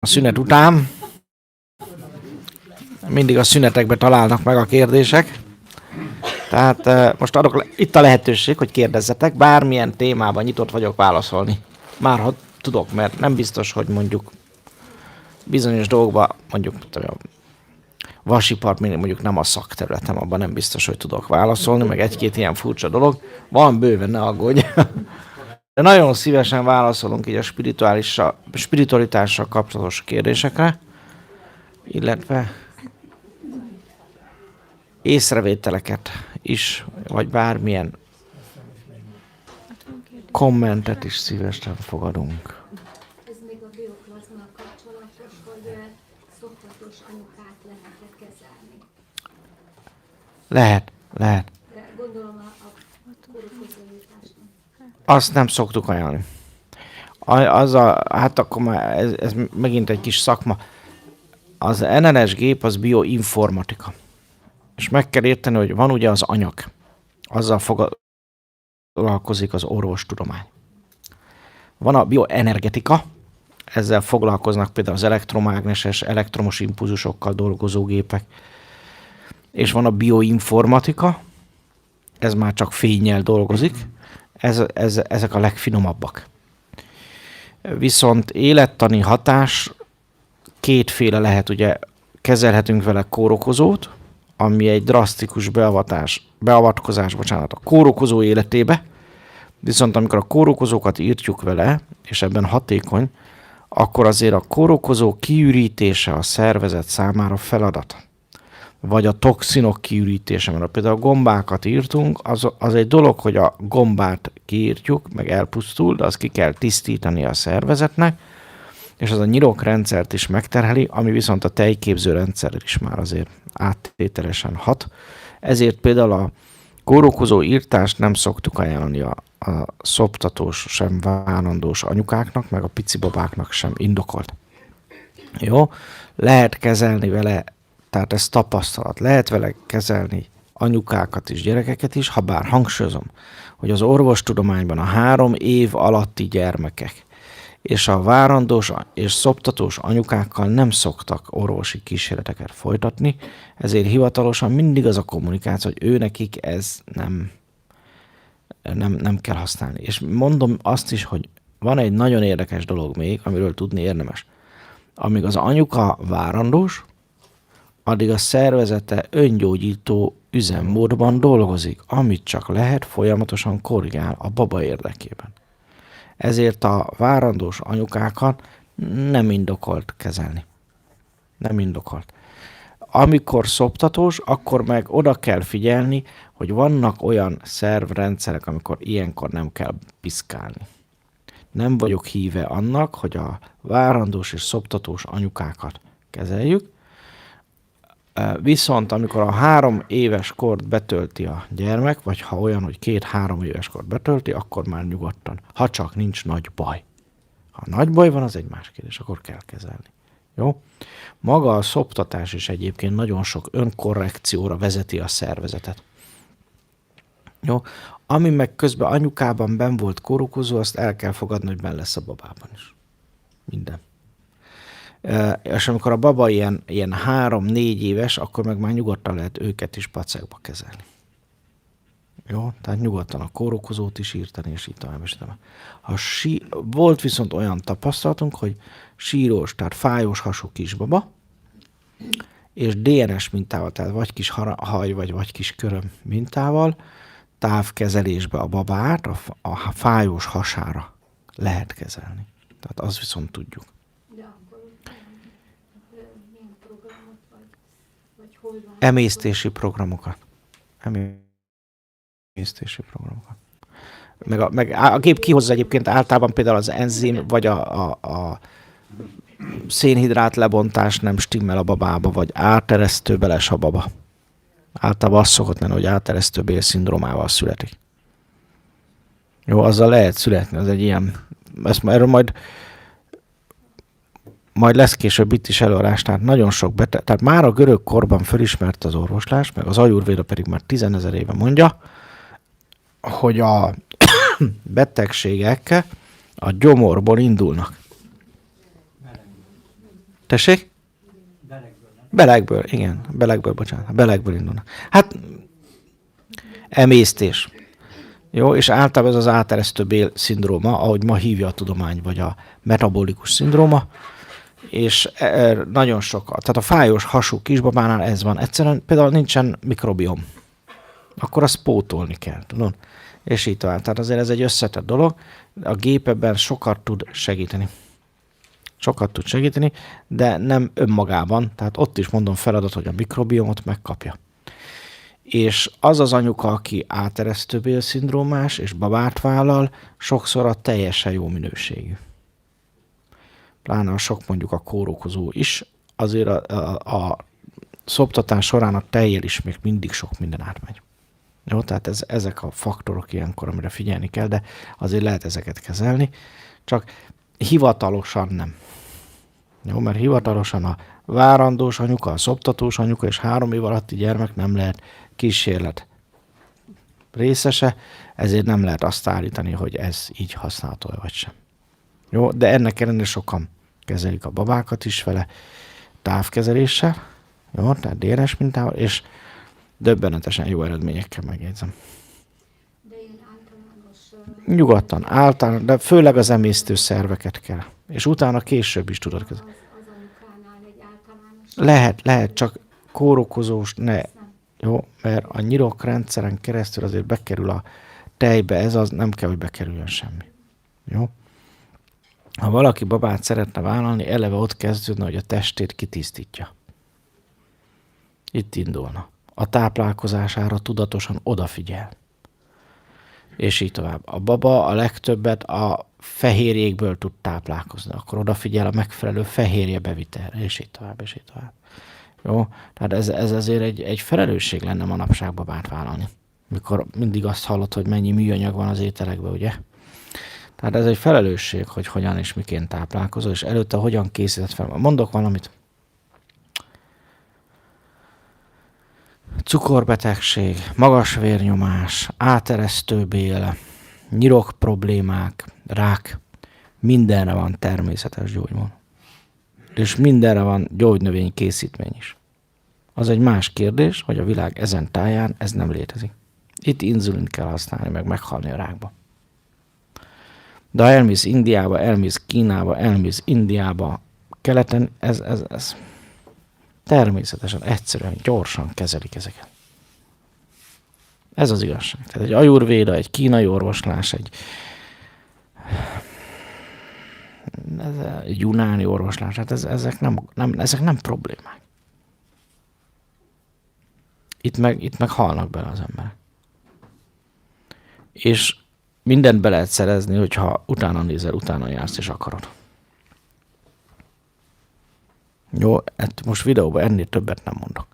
A szünet után mindig a szünetekbe találnak meg a kérdések. Tehát most adok itt a lehetőség, hogy kérdezzetek. Bármilyen témában nyitott vagyok válaszolni. Már ha tudok, mert nem biztos, hogy mondjuk bizonyos dolgokban, mondjuk a vasipar mondjuk nem a szakterületem, abban nem biztos, hogy tudok válaszolni, meg egy-két ilyen furcsa dolog. Van bőven, ne aggódj. De nagyon szívesen válaszolunk így a spiritualitással kapcsolatos kérdésekre, illetve észrevételeket is, vagy bármilyen kommentet is szívesen fogadunk. Ez még a bioplazmával kapcsolatos, hogy szoktatos anyukát lehet kezelni. Lehet. De gondolom a kórokozóításnak. Azt nem szoktuk ajánlani. Hát akkor már ez megint egy kis szakma. Az NLS gép az bioinformatika. És meg kell érteni, hogy van ugye az anyag. Azzal foglalkozik az orvostudomány. Van a bioenergetika, ezzel foglalkoznak például az elektromágneses, elektromos impulzusokkal dolgozó gépek. És van a bioinformatika, ez már csak fénnyel dolgozik, ezek a legfinomabbak. Viszont élettani hatás kétféle lehet, ugye kezelhetünk vele kórokozót, ami egy drasztikus beavatkozás a kórokozó életébe, viszont amikor a kórokozókat írtjuk vele, és ebben hatékony, akkor azért a kórokozó kiürítése a szervezet számára feladat. Vagy a toxinok kiürítése, mert például a gombákat írtunk, az egy dolog, hogy a gombát kiírtjuk, meg elpusztul, de azt ki kell tisztítani a szervezetnek, és az a nyirokrendszert is megterheli, ami viszont a tejképző rendszer is már azért áttételesen hat. Ezért például a kórokozó írtást nem szoktuk ajánlani a szoptatós, sem várandós anyukáknak, meg a pici babáknak sem indokolt. Jó? Lehet kezelni vele, tehát ez tapasztalat, lehet vele kezelni anyukákat és gyerekeket is, ha bár hangsúlyozom, hogy az orvostudományban a 3 év alatti gyermekek és a várandós és szoptatós anyukákkal nem szoktak orvosi kísérleteket folytatni, ezért hivatalosan mindig az a kommunikáció, hogy nekik ez nem kell használni. És mondom azt is, hogy van egy nagyon érdekes dolog még, amiről tudni érdemes. Amíg az anyuka várandós, addig a szervezete öngyógyító üzemmódban dolgozik, amit csak lehet, folyamatosan korrigál a baba érdekében. Ezért a várandós anyukákat nem indokolt kezelni. Nem indokolt. Amikor szoptatós, akkor meg oda kell figyelni, hogy vannak olyan szervrendszerek, amikor ilyenkor nem kell piszkálni. Nem vagyok híve annak, hogy a várandós és szoptatós anyukákat kezeljük, viszont amikor a 3 éves kort betölti a gyermek, vagy ha olyan, hogy 2-3 éves kort betölti, akkor már nyugodtan, ha csak nincs nagy baj. Ha nagy baj van, az egy más kérdés, akkor kell kezelni. Jó? Maga a szoptatás is egyébként nagyon sok önkorrekcióra vezeti a szervezetet. Jó? Ami meg közben anyukában benn volt kórokozó, azt el kell fogadni, hogy benn lesz a babában is. Minden. És amikor a baba ilyen 3-4 éves, akkor meg már nyugodtan lehet őket is pacekba kezelni. Jó? Tehát nyugodtan a kórokozót is írtani, és így tovább. Volt viszont olyan tapasztalatunk, hogy sírós, tehát fájós hasú kisbaba, és DNS mintával, tehát vagy kis haj, vagy kis köröm mintával távkezelésbe a babát a fájós hasára lehet kezelni. Tehát azt viszont tudjuk. Emésztési programokat. Meg a gép kihozza egyébként általában például az enzim, vagy a szénhidrát lebontás nem stimmel a babába, vagy áteresztőbe lesz a baba. Általában az szokott lenni, hogy áteresztő bélszindrómával születik. Jó, azzal lehet születni, az egy ilyen, erről majd lesz később itt is előadás, tehát nagyon sok tehát már a görög korban fölismert az orvoslás, meg az ajurvéda pedig már 10 000 éve mondja, hogy a betegségek a gyomorból indulnak. Tessék? Belegből, igen. Belegből indulnak. Hát, emésztés. Jó, és általában ez az áteresztő bél-szindróma, ahogy ma hívja a tudomány, vagy a metabolikus szindróma, és nagyon sok, tehát a fájós hasú kisbabánál ez van. Egyszerűen például nincsen mikrobiom. Akkor azt pótolni kell, tudod? És így tovább. Tehát azért ez egy összetett dolog. A gép ebben sokat tud segíteni. De nem önmagában. Tehát ott is mondom feladat, hogy a mikrobiomot megkapja. És az az anyuka, aki áteresztő bélszindrómás és babát vállal, sokszor a teljesen jó minőségű. Pláne a sok mondjuk a kórokozó is, azért a szoptatás során a tejjel is még mindig sok minden átmegy. Jó, tehát ezek a faktorok ilyenkor, amire figyelni kell, de azért lehet ezeket kezelni, csak hivatalosan nem. Jó, mert hivatalosan a várandós anyuka, a szoptatós anyuka és 3 év alatti gyermek nem lehet kísérlet részese, ezért nem lehet azt állítani, hogy ez így használható vagy sem. Jó, de ennek ellenére sokan kezelik a babákat is vele távkezeléssel, jó, tehát DNS mintával, és döbbenetesen jó eredményekkel megjegyzem. De én általános... Nyugodtan, de főleg az emésztő szerveket kell. És utána később is tudod kezelni. Az anyukánál egy általános... Lehet, csak kórokozós ne. Jó, mert a nyirokrendszeren keresztül azért bekerül a tejbe, ez az nem kell, hogy bekerüljön semmi. Jó? Ha valaki babát szeretne vállalni, eleve ott kezdődne, hogy a testét kitisztítja. Itt indulna. A táplálkozására tudatosan odafigyel. És így tovább. A baba a legtöbbet a fehérjékből tud táplálkozni. Akkor odafigyel a megfelelő fehérje bevitelre, és így tovább, és így tovább. Jó? Tehát ez azért egy felelősség lenne manapság babát vállalni. Mikor mindig azt hallod, hogy mennyi műanyag van az ételekben, ugye? Tehát ez egy felelősség, hogy hogyan és miként táplálkozol, és előtte hogyan készített fel. Mondok valamit. Cukorbetegség, magas vérnyomás, áteresztőbél, nyirok problémák, rák, mindenre van természetes gyógymód. És mindenre van gyógynövény készítmény is. Az egy más kérdés, hogy a világ ezen táján ez nem létezik. Itt inzulint kell használni, meg meghalni a rákba. De ha elmész Indiába, elmész Kínába, elmész Indiába, keleten, ez természetesen, egyszerűen, gyorsan kezelik ezeket. Ez az igazság. Tehát egy ajurvéda, egy kínai orvoslás, egy junáni orvoslás, hát ezek nem problémák. Itt meg halnak bele az emberek. És mindent be lehet szerezni, hogyha utána nézel, utána jársz és akarod. Jó, most videóban ennél többet nem mondok.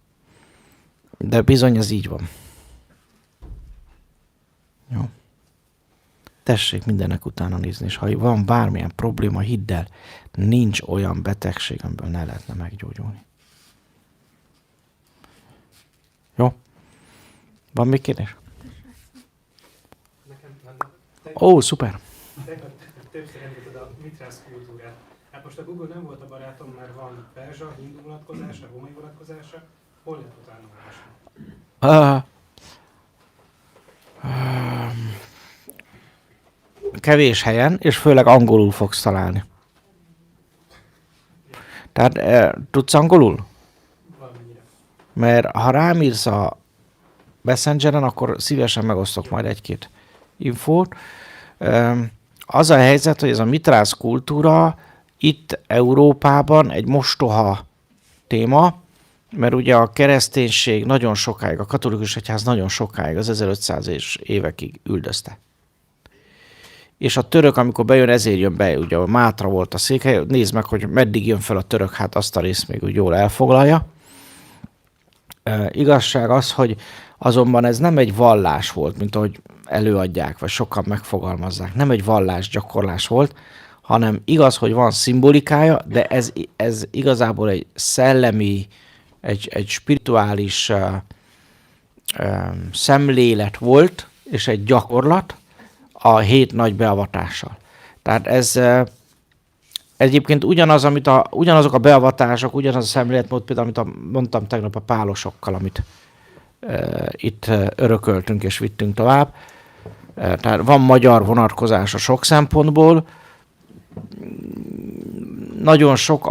De bizony ez így van. Jó. Tessék mindennek utána nézni, és ha van bármilyen probléma, hidd el, nincs olyan betegség, amiből ne lehetne meggyógyulni. Jó? Van még kérdés? Ó, szuper! Többször említed a mitrász kultúrát. Hát most a Google nem volt a barátom, mert van perzsa, hindu vonatkozása, római vonatkozása. Hol lehet utána olvasni? Kevés helyen, és főleg angolul fogsz találni. Tehát tudsz angolul? Valamennyire. Mert ha rám írsz a Messengeren, akkor szívesen megosztok majd egy-két infót. Az a helyzet, hogy ez a mitrász kultúra itt Európában egy mostoha téma, mert ugye a kereszténység nagyon sokáig, a katolikus egyház nagyon sokáig, az 1500-es évekig üldözte. És a török, amikor bejön, ezért jön be, ugye a Mátra volt a székhely, nézd meg, hogy meddig jön fel a török, hát azt a részt még úgy jól elfoglalja. Igazság az, hogy azonban ez nem egy vallás volt, mint ahogy előadják, vagy sokan megfogalmazzák. Nem egy vallásgyakorlás volt, hanem igaz, hogy van szimbolikája, de ez igazából egy szellemi, egy spirituális szemlélet volt, és egy gyakorlat a 7 nagy beavatással. Tehát ez egyébként ugyanazok a beavatások, ugyanaz a szemléletmód, például, amit mondtam tegnap a pálosokkal, amit itt örököltünk és vittünk tovább. Tehát van magyar vonatkozása sok szempontból. Nagyon sok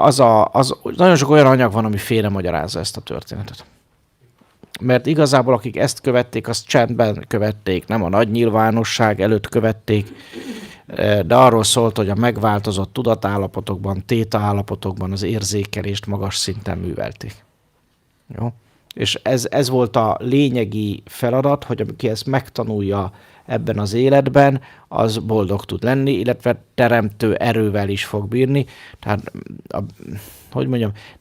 olyan anyag van, ami félremagyarázza ezt a történetet. Mert igazából akik ezt követték, azt csendben követték, nem a nagy nyilvánosság előtt követték, de arról szólt, hogy a megváltozott tudatállapotokban, tétaállapotokban az érzékelést magas szinten művelték. Jó? És ez volt a lényegi feladat, hogy aki ezt megtanulja ebben az életben, az boldog tud lenni, illetve teremtő erővel is fog bírni. Tehát,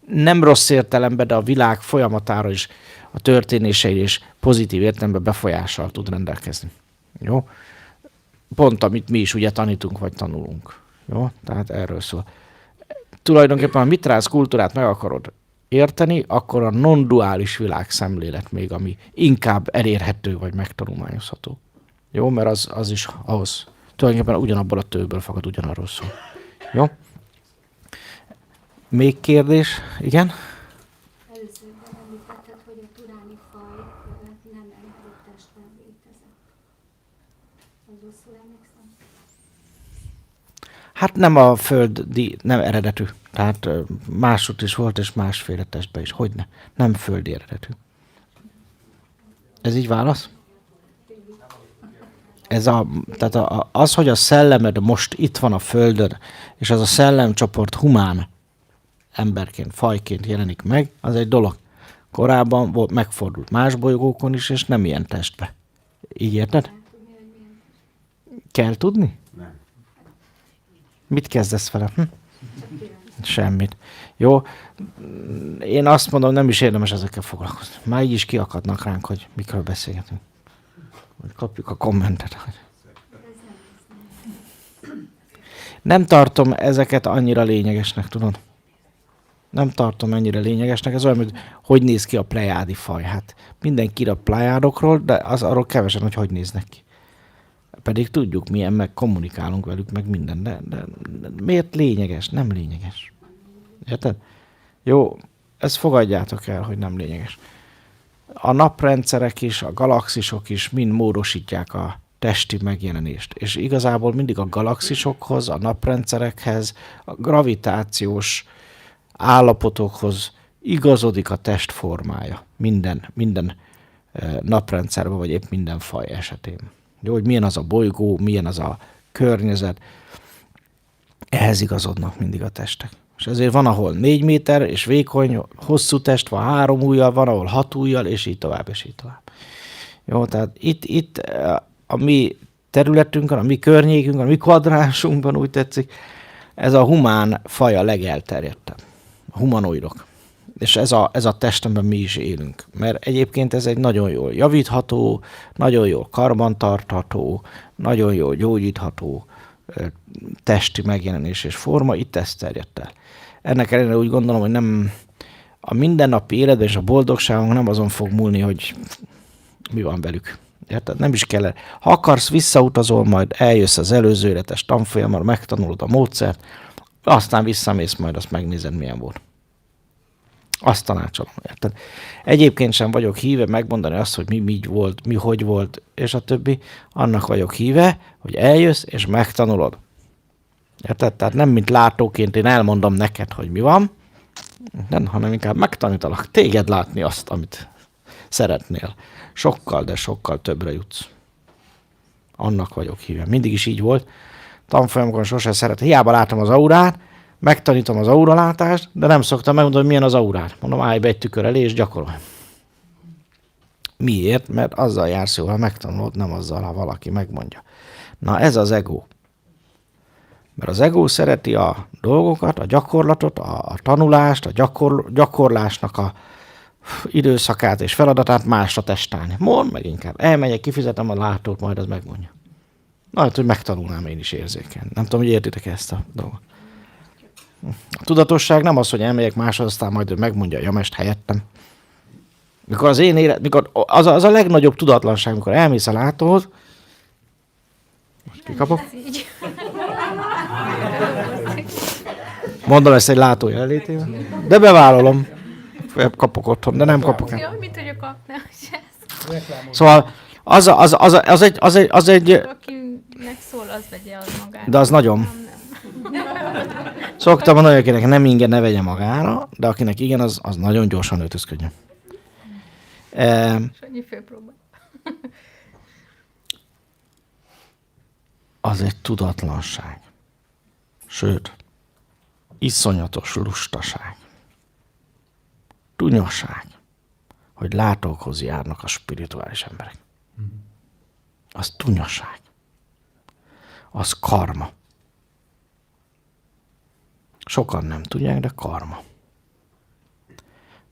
nem rossz értelemben, de a világ folyamatára is, a történései is pozitív értelemben befolyással tud rendelkezni. Jó? Pont, amit mi is ugye tanítunk, vagy tanulunk. Jó? Tehát erről szól. Tulajdonképpen a mitrász kultúrát meg akarod érteni, akkor a non-duális világszemlélet még, ami inkább elérhető, vagy megtanulmányozható. Jó? Mert az is ahhoz. Tulajdonképpen ugyanabból a tőből fakad, ugyanarról szól. Jó? Még kérdés? Igen? Előzőben említetted, hogy a turáni faj nem emberi testben létezett. Az rosszul emlékszem? Hát nem a földi, nem eredetű. Tehát másút is volt, és másféle testben is. Hogyne? Nem földi eredetű. Ez így válasz? Tehát az, hogy a szellemed most itt van a Földön, és az a szellemcsoport humán emberként, fajként jelenik meg, az egy dolog. Korábban megfordult más bolygókon is, és nem ilyen testbe. Így érted? Kell tudni? Nem. Mit kezdesz vele? Semmit. Jó. Én azt mondom, nem is érdemes ezekkel foglalkozni. Már így is kiakadnak ránk, hogy mikről beszélgetünk. Hogy kapjuk a kommentet. Nem tartom ezeket annyira lényegesnek, tudod? Nem tartom ennyire lényegesnek. Ez olyan, hogy néz ki a plejádi faj. Hát mindenki ír a plejádokról, de arról kevesen, hogy néznek ki. Pedig tudjuk milyen, meg kommunikálunk velük, meg minden. De miért lényeges? Nem lényeges. Érted? Jó, ezt fogadjátok el, hogy nem lényeges. A naprendszerek is, a galaxisok is mind módosítják a testi megjelenést. És igazából mindig a galaxisokhoz, a naprendszerekhez, a gravitációs állapotokhoz igazodik a test formája. Minden naprendszerben, vagy épp minden faj esetén. Jó, hogy milyen az a bolygó, milyen az a környezet, ehhez igazodnak mindig a testek. És ezért van, ahol 4 méter, és vékony, hosszú test van 3 ujjal, van, ahol 6 ujjal, és így tovább, és így tovább. Jó, tehát itt a mi területünkön, a mi környékünkön, a mi kvadránsunkban, úgy tetszik, ez a humán faj a legelterjedtebb. A humanoidok. És ez a testemben mi is élünk. Mert egyébként ez egy nagyon jól javítható, nagyon jól karbantartható, nagyon jól gyógyítható testi megjelenés és forma, itt ez terjedt el. Ennek ellenére úgy gondolom, hogy nem a mindennapi életben és a boldogságunk nem azon fog múlni, hogy mi van velük. Érted? Nem is kell. Ha akarsz, visszautazol, majd eljössz az előző életes tanfolyamra, megtanulod a módszert, aztán visszamész, majd azt megnézed, milyen volt. Azt tanácsolom, érted? Egyébként sem vagyok híve megmondani azt, hogy mi volt, mi hogy volt, és a többi. Annak vagyok híve, hogy eljössz, és megtanulod. Érted? Tehát nem mint látóként én elmondom neked, hogy mi van, nem, hanem inkább megtanítalak téged látni azt, amit szeretnél. Sokkal, de sokkal többre jutsz. Annak vagyok híve. Mindig is így volt. Tanfolyamokon sosem szeretem. Hiába látom az aurát, megtanítom az auralátást, de nem szoktam megmondani, hogy milyen az aurát. Mondom, állj be egy tükör elé, és gyakorolj. Miért? Mert azzal jársz jól, ha megtanulod, nem azzal, ha valaki megmondja. Na, ez az ego. Mert az ego szereti a dolgokat, a gyakorlatot, a tanulást, a gyakorlásnak a időszakát és feladatát másra testálni. Mondd meg inkább. Elmegyek, kifizetem a látót, majd az megmondja. Na, hát, hogy megtanulnám én is érzékelni. Nem tudom, hogy értitek ezt a dolgot. A tudatosság nem az, hogy elmegyek máshoz, aztán majd megmondja a jamest helyettem. Mikor az én mikor az a legnagyobb tudatlanság, amikor elmész a látóhoz, most kikapok. Mondom ezt egy látó jelenlétében. De bevállalom. Kapok otthon, de nem kapok el. Jó, mit tudjuk kapni, hogy ez. Szóval az egy... Akinek szól, az vegye az magára. De az nagyon. Nem. Szoktam mondani, hogy akinek nem ingyen, ne vegye magára, de akinek igen, az nagyon gyorsan öltözködjön. És annyi főpróba. Az egy tudatlanság. Sőt, iszonyatos lustaság. Tunyaság, hogy látókhoz járnak a spirituális emberek. Az tunyaság. Az karma. Sokan nem tudják, de karma.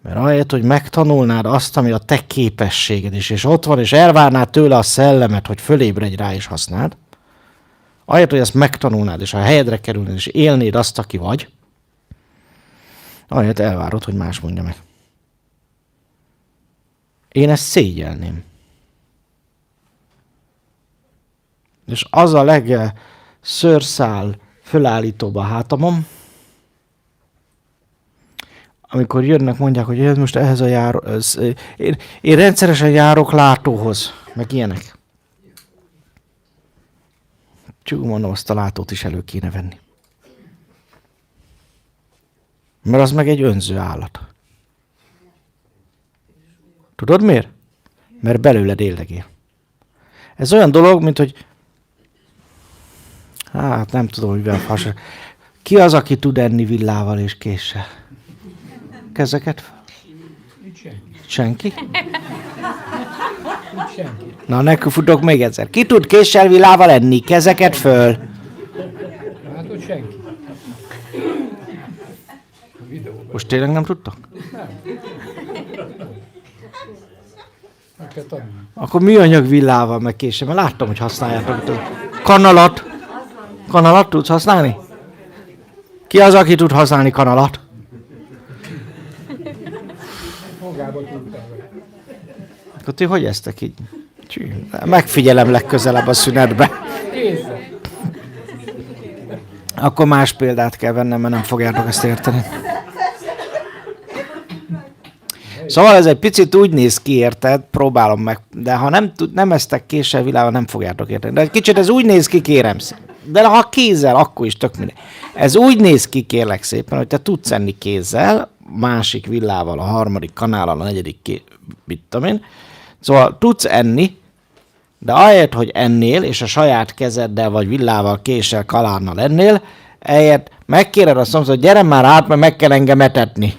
Mert ahelyett, hogy megtanulnád azt, ami a te képességed is, és ott van, és elvárnád tőle a szellemet, hogy fölébredj rá és használd, ahelyett, hogy ezt megtanulnád, és a helyedre kerülnéd, és élnéd azt, aki vagy, ahelyett elvárod, hogy más mondja meg. Én ezt szégyelném. És az a legszőrszál fölállítóbb a hátamon, amikor jönnek, mondják, hogy ez most ehhez a járó... Én rendszeresen járok látóhoz, meg ilyenek. Csak mondom, azt a látót is elő kéne venni. Mert az meg egy önző állat. Tudod miért? Mert belőled éllegél. Ez olyan dolog, mint hogy... Hát nem tudom, hogy hasonló. Ki az, aki tud enni villával és késsel? Kezeket fel? Senki? Na, nekünk futok még egyszer. Ki tud késsel, villával enni? Kezeket föl. Hát ott senki. Most tényleg nem tudtak? Meg kell tanulni. Akkor műanyag villával meg késsel, mert láttam, hogy használjátok. Kanalat. Kanalat tudsz használni? Ki az, aki tud használni kanalat? Magába tudtam. Akkor ti hogy eztek így? Megfigyelem legközelebb a szünetbe. Kézzel. Akkor más példát kell vennem, mert nem fogjátok ezt érteni. Szóval ez egy picit úgy néz ki, érted? Próbálom meg. De ha nem eztek késsel világban, nem fogjátok érteni. De egy kicsit ez úgy néz ki, kérem szépen. De ha kézzel, akkor is tök mindegy. Ez úgy néz ki, kérlek szépen, hogy te tudsz enni kézzel, másik villával, a harmadik kanállal, a negyedik, mit tudom én. Szóval tudsz enni, de ahelyett, hogy ennél, és a saját kezeddel, vagy villával, késsel, kalánnal ennél, ehelyett megkéred a szomszédot, hogy gyere már át, mert meg kell engem etetni.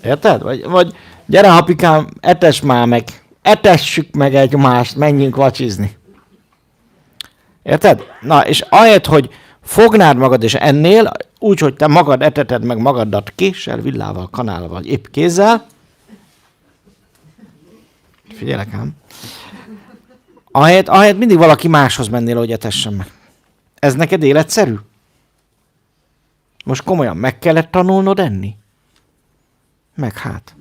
Érted? Vagy gyere, apikám, etes már meg. Etessük meg egymást, menjünk vacsizni. Érted? Na, és ahelyett, hogy fognád magad és ennél, úgy, hogy te magad eteted meg magadat késsel, villával, kanállal, vagy épp kézzel. Figyelek ám. Ahelyett mindig valaki máshoz mennél, hogy etessen meg. Ez neked életszerű? Most komolyan meg kellett tanulnod enni? Meg hát.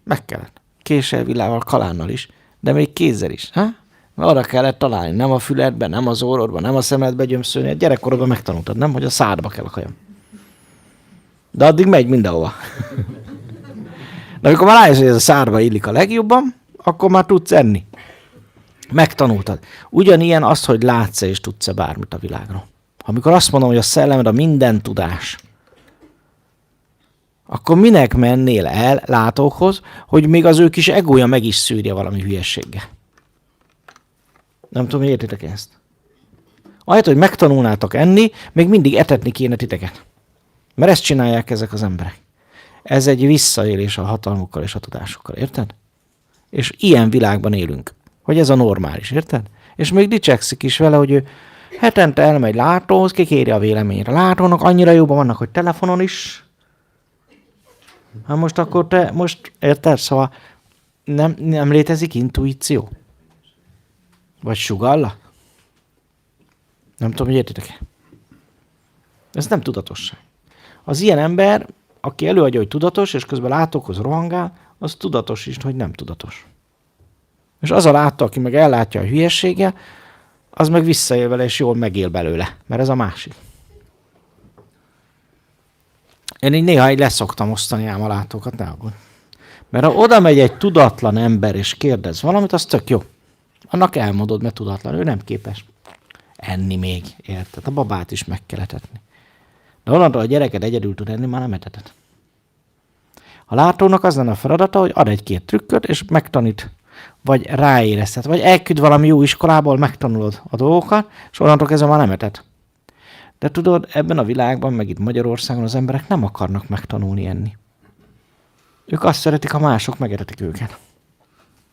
Meg kellett. Késsel, villával, kalánnal is, de még kézzel is. Ha? Arra kellett találni, nem a füledbe, nem az orrodba, nem a szemedbe gyömszölni. Gyerekkorodban megtanultad, nem? Hogy a szádba kell a kajam. De addig megy mindenhova. De amikor már rájössz, hogy ez a szádba illik a legjobban, akkor már tudsz enni. Megtanultad. Ugyanilyen az, hogy látsz-e és tudsz-e bármit a világról. Amikor azt mondom, hogy a szellemed a minden tudás, akkor minek mennél el látókhoz, hogy még az ő kis egója meg is szűrje valami hülyességgel. Nem tudom, hogy értitek ezt. Ahelyett, hogy megtanulnátok enni, még mindig etetni kéne titeket. Mert ezt csinálják ezek az emberek. Ez egy visszaélés a hatalmukkal és a tudásukkal, érted? És ilyen világban élünk, hogy ez a normális, érted? És még dicsekszik is vele, hogy ő hetente elmegy látóhoz, kikéri a véleményre. Látónak annyira jobban vannak, hogy telefonon is. Hát most akkor te, érted? Szóval nem létezik intuíció? Vagy sugalla? Nem tudom, hogy értitek-e. Ez nem tudatosság. Az ilyen ember, aki előadja, hogy tudatos, és közben látókhoz rohangál, az tudatos is, hogy nem tudatos. És az a látó, aki meg ellátja a hülyességgel, az meg visszaél vele, és jól megél belőle. Mert ez a másik. Én így néha így leszoktam osztani ám a látókat, ne aggódj. Mert ha oda megy egy tudatlan ember és kérdez valamit, az tök jó. Annak elmondod, mert tudatlan. Ő nem képes enni még, érted? A babát is meg kell etetni. De onnantól, a gyereked egyedül tud enni, már nem eteted. A látónak az lenne a feladata, hogy ad egy-két trükköt, és megtanít, vagy ráéreztet, vagy elküld valami jó iskolából, megtanulod a dolgokat, és onnantól kezdve már nem etet. De tudod, ebben a világban, meg itt Magyarországon az emberek nem akarnak megtanulni enni. Ők azt szeretik, ha mások megetetik őket.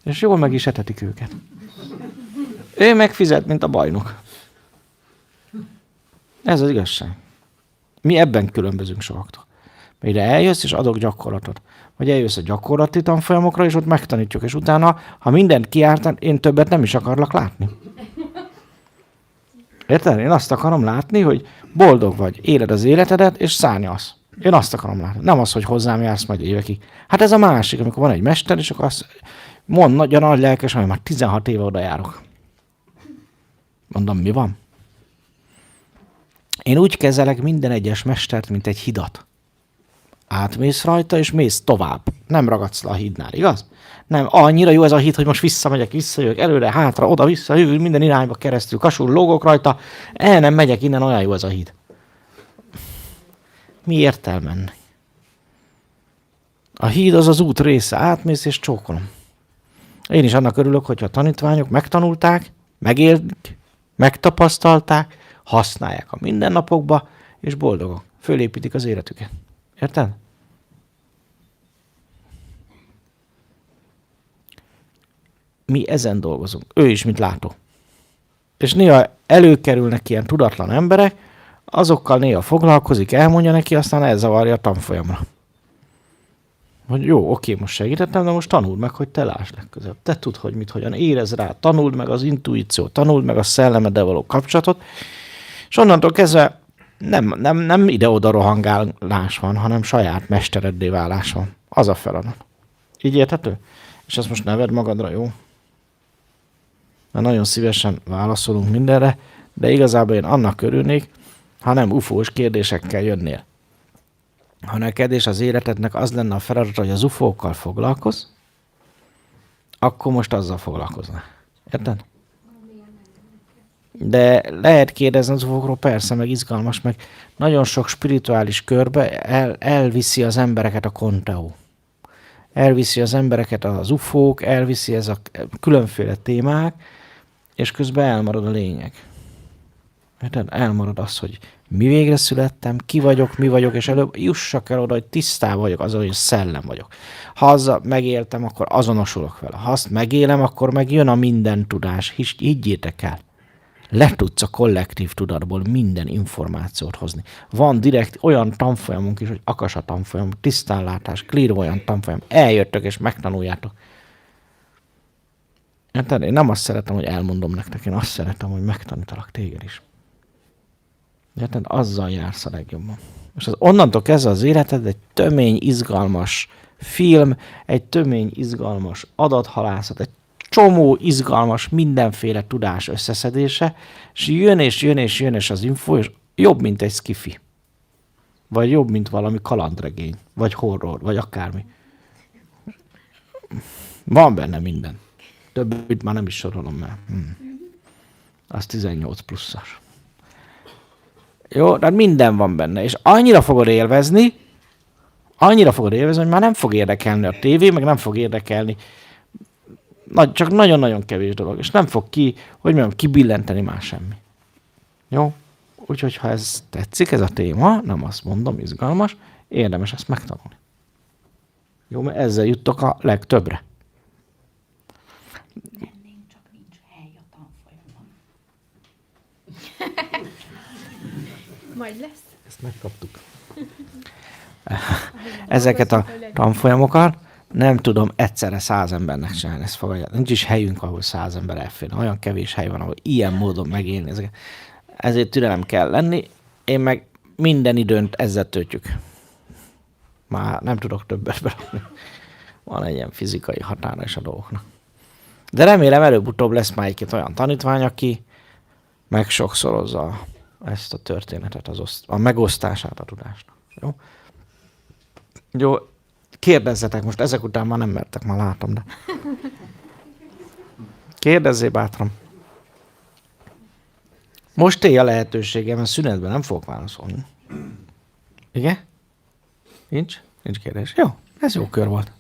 És jól meg is etetik őket. Ő megfizet, mint a bajnok. Ez az igazság. Mi ebben különbözünk sokaktól. Mert ide eljössz, és adok gyakorlatot. Vagy eljössz a gyakorlati tanfolyamokra, és ott megtanítjuk, és utána, ha mindent kiártál, én többet nem is akarlak látni. Érted? Én azt akarom látni, hogy boldog vagy, éled az életedet, és szárnyalsz. Én azt akarom látni. Nem az, hogy hozzám jársz majd évekig. Hát ez a másik, amikor van egy mester, és akkor azt mond nagyon nagy lelkes, hogy már 16 éve oda járok. Mondom, mi van? Én úgy kezelek minden egyes mestert, mint egy hidat. Átmész rajta, és mész tovább. Nem ragadsz le a hídnál, igaz? Nem, annyira jó ez a híd, hogy most visszamegyek, visszajövök, előre, hátra, oda, vissza, jövő, minden irányba keresztül, kasul, lógok rajta. Nem megyek innen, olyan jó ez a híd. Mi értelme ennek? A híd az az út része, átmész és csókolom. Én is annak örülök, hogyha a tanítványok megtanulták, megélik, megtapasztalták, használják a mindennapokba, és boldogok. Fölépítik az életüket. Érted? Mi ezen dolgozunk. Ő is, mint látó. És néha előkerülnek ilyen tudatlan emberek, azokkal néha foglalkozik, elmondja neki, aztán elzavarja a tanfolyamra. Hogy jó, oké, most segítettem, de most tanuld meg, hogy te lásd legközelebb. Te tudd, hogy mit, hogyan érezd rá, tanuld meg az intuíciót, tanuld meg a szellemeddel való kapcsolatot, és onnantól kezdve nem ide-oda rohangálás van, hanem saját mestereddé válás van. Az a feladat. Így érthető? És ezt most ne vedd magadra, jó? Mert nagyon szívesen válaszolunk mindenre, de igazából én annak örülnék, ha nem ufós kérdésekkel jönnél. Ha neked és az életednek az lenne a feladat, hogy az ufókkal foglalkozz, akkor most azzal foglalkoznál. Érted? De lehet kérdezni az ufókról, persze, meg izgalmas, meg nagyon sok spirituális körbe elviszi az embereket a konteó. Elviszi az embereket az ufók, elviszi ez a különféle témák, és közben elmarad a lényeg. Érted? Elmarad az, hogy mi végre születtem, ki vagyok, mi vagyok, és előbb jussak el oda, hogy tisztában vagyok azzal, hogy szellem vagyok. Ha azzal megéltem, akkor azonosulok vele. Ha azt megélem, akkor meg jön a minden tudás. Higgyétek el. Le tudsz a kollektív tudatból minden információt hozni. Van direkt olyan tanfolyamunk is, hogy akasa tanfolyam, tisztánlátás, klíroolyan tanfolyam. Eljöttök és megtanuljátok. Én nem azt szeretem, hogy elmondom nektek, én azt szeretem, hogy megtanítalak téged is. Érted? Azzal jársz a legjobban. És az onnantól kezdve az életed egy tömény, izgalmas film, egy tömény, izgalmas adathalászat, egy csomó izgalmas mindenféle tudás összeszedése, és jön az info, és jobb, mint egy skifi. Vagy jobb, mint valami kalandregény, vagy horror, vagy akármi. Van benne minden. Többit már nem is sorolom már. Az 18 pluszas. Jó, de minden van benne, és annyira fogod élvezni, hogy már nem fog érdekelni a tévé, meg nem fog érdekelni csak nagyon-nagyon kevés dolog, és nem fog kibillenteni már semmi. Jó? Úgyhogy, ha ez tetszik, ez a téma, nem azt mondom, izgalmas, érdemes ezt megtanulni. Jó, mert ezzel juttok a legtöbbre. Csak nincs hely a tanfolyamon. Majd lesz. Ezt megkaptuk. Ezeket a tanfolyamokat nem tudom egyszerre 100 embernek csinálni, ezt fogadják. Nincs is helyünk, ahol 100 ember elférne. Olyan kevés hely van, ahol ilyen módon megélni ezeket. Ezért türelem kell lenni. Én meg minden időnt ezzel töltjük. Már nem tudok többet berakni. Van egy ilyen fizikai határa is a dolgoknak. De remélem előbb-utóbb lesz már egy olyan tanítvány, aki megsokszorozza ezt a történetet, a megosztását a tudásnak. Jó? Jó, kérdezzetek most, ezek után már nem mertek, már látom, de... Kérdezzél bátran. Most élj a lehetőségem, mert szünetben nem fogok válaszolni. Igen? Nincs? Nincs kérdés. Jó, ez jó kör volt.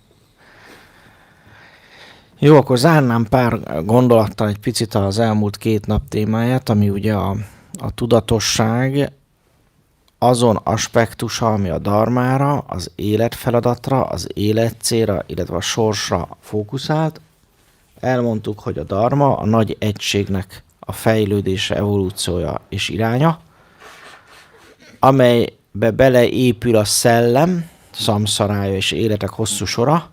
Jó, akkor zárnám pár gondolattal egy picit az elmúlt 2 nap témáját, ami ugye a tudatosság azon aspektusa, ami a dharmára, az életfeladatra, az életcélra, illetve a sorsra fókuszált. Elmondtuk, hogy a dharma a nagy egységnek a fejlődése, evolúciója és iránya, amelybe beleépül a szellem, szamszarája és életek hosszú sora,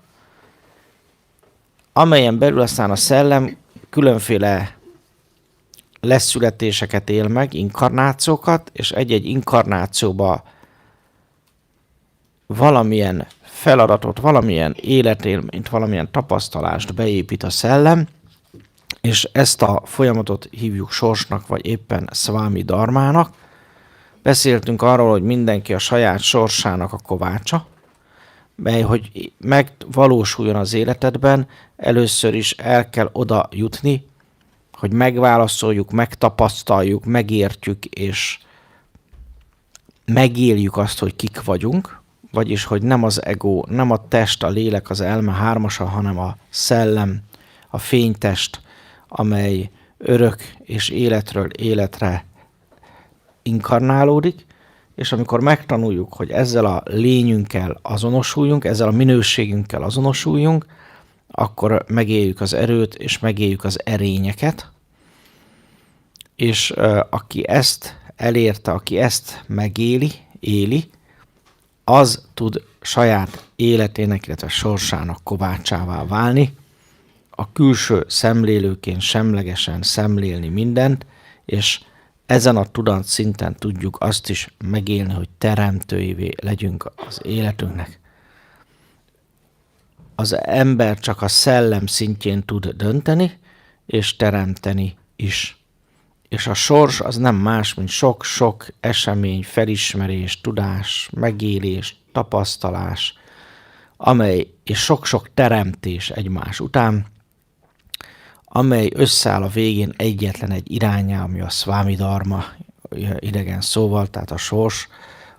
amelyen belül aztán a szellem különféle leszületéseket él meg, inkarnációkat, és egy-egy inkarnációba valamilyen feladatot, valamilyen életélményt, valamilyen tapasztalást beépít a szellem, és ezt a folyamatot hívjuk sorsnak, vagy éppen szvámi dharmának. Beszéltünk arról, hogy mindenki a saját sorsának a kovácsa, mely, hogy megvalósuljon az életedben, először is el kell oda jutni, hogy megválaszoljuk, megtapasztaljuk, megértjük, és megéljük azt, hogy kik vagyunk, vagyis, hogy nem az ego, nem a test, a lélek, az elme hármasa, hanem a szellem, a fénytest, amely örök és életről életre inkarnálódik, és amikor megtanuljuk, hogy ezzel a lényünkkel azonosuljunk, ezzel a minőségünkkel azonosuljunk, akkor megéljük az erőt, és megéljük az erényeket, és aki ezt elérte, aki ezt éli, az tud saját életének, illetve sorsának kovácsává válni, a külső szemlélőként semlegesen szemlélni mindent, és ezen a tudat szinten tudjuk azt is megélni, hogy teremtőivé legyünk az életünknek. Az ember csak a szellem szintjén tud dönteni, és teremteni is. És a sors az nem más, mint sok-sok esemény, felismerés, tudás, megélés, tapasztalás, és sok-sok teremtés egymás után, amely összeáll a végén egyetlen egy iránnyá, ami a szvámi dharma idegen szóval, tehát a sors,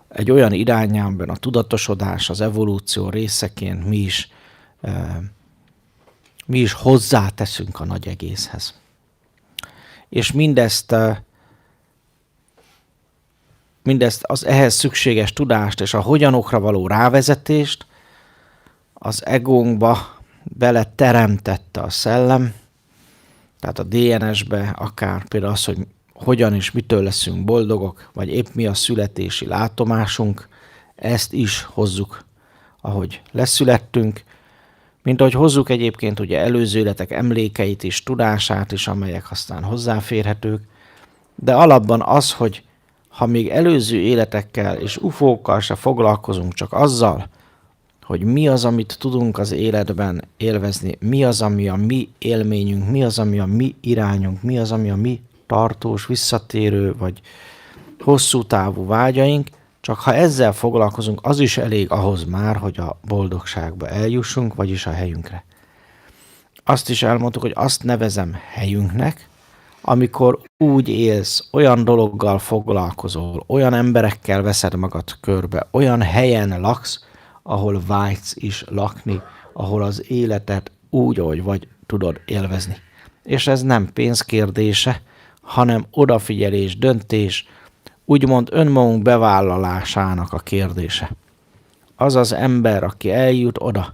egy olyan iránnyá, amiben a tudatosodás, az evolúció részeként mi is hozzáteszünk a nagy egészhez. És mindezt az ehhez szükséges tudást és a hogyanokra való rávezetést az egónkba bele teremtette a szellem, tehát a DNS-be, akár például az, hogy hogyan és mitől leszünk boldogok, vagy épp mi a születési látomásunk, ezt is hozzuk, ahogy leszülettünk, mint ahogy hozzuk egyébként ugye előző életek emlékeit is, tudását is, amelyek aztán hozzáférhetők, de alapban az, hogy ha még előző életekkel és ufókkal se foglalkozunk, csak azzal, hogy mi az, amit tudunk az életben élvezni, mi az, ami a mi élményünk, mi az, ami a mi irányunk, mi az, ami a mi tartós, visszatérő, vagy hosszú távú vágyaink, csak ha ezzel foglalkozunk, az is elég ahhoz már, hogy a boldogságba eljussunk, vagyis a helyünkre. Azt is elmondtuk, hogy azt nevezem helyünknek, amikor úgy élsz, olyan dologgal foglalkozol, olyan emberekkel veszed magad körbe, olyan helyen laksz, ahol vágysz is lakni, ahol az életet úgy, ahogy vagy, tudod élvezni. És ez nem pénz kérdése, hanem odafigyelés, döntés, úgymond önmagunk bevállalásának a kérdése. Az az ember, aki eljut oda,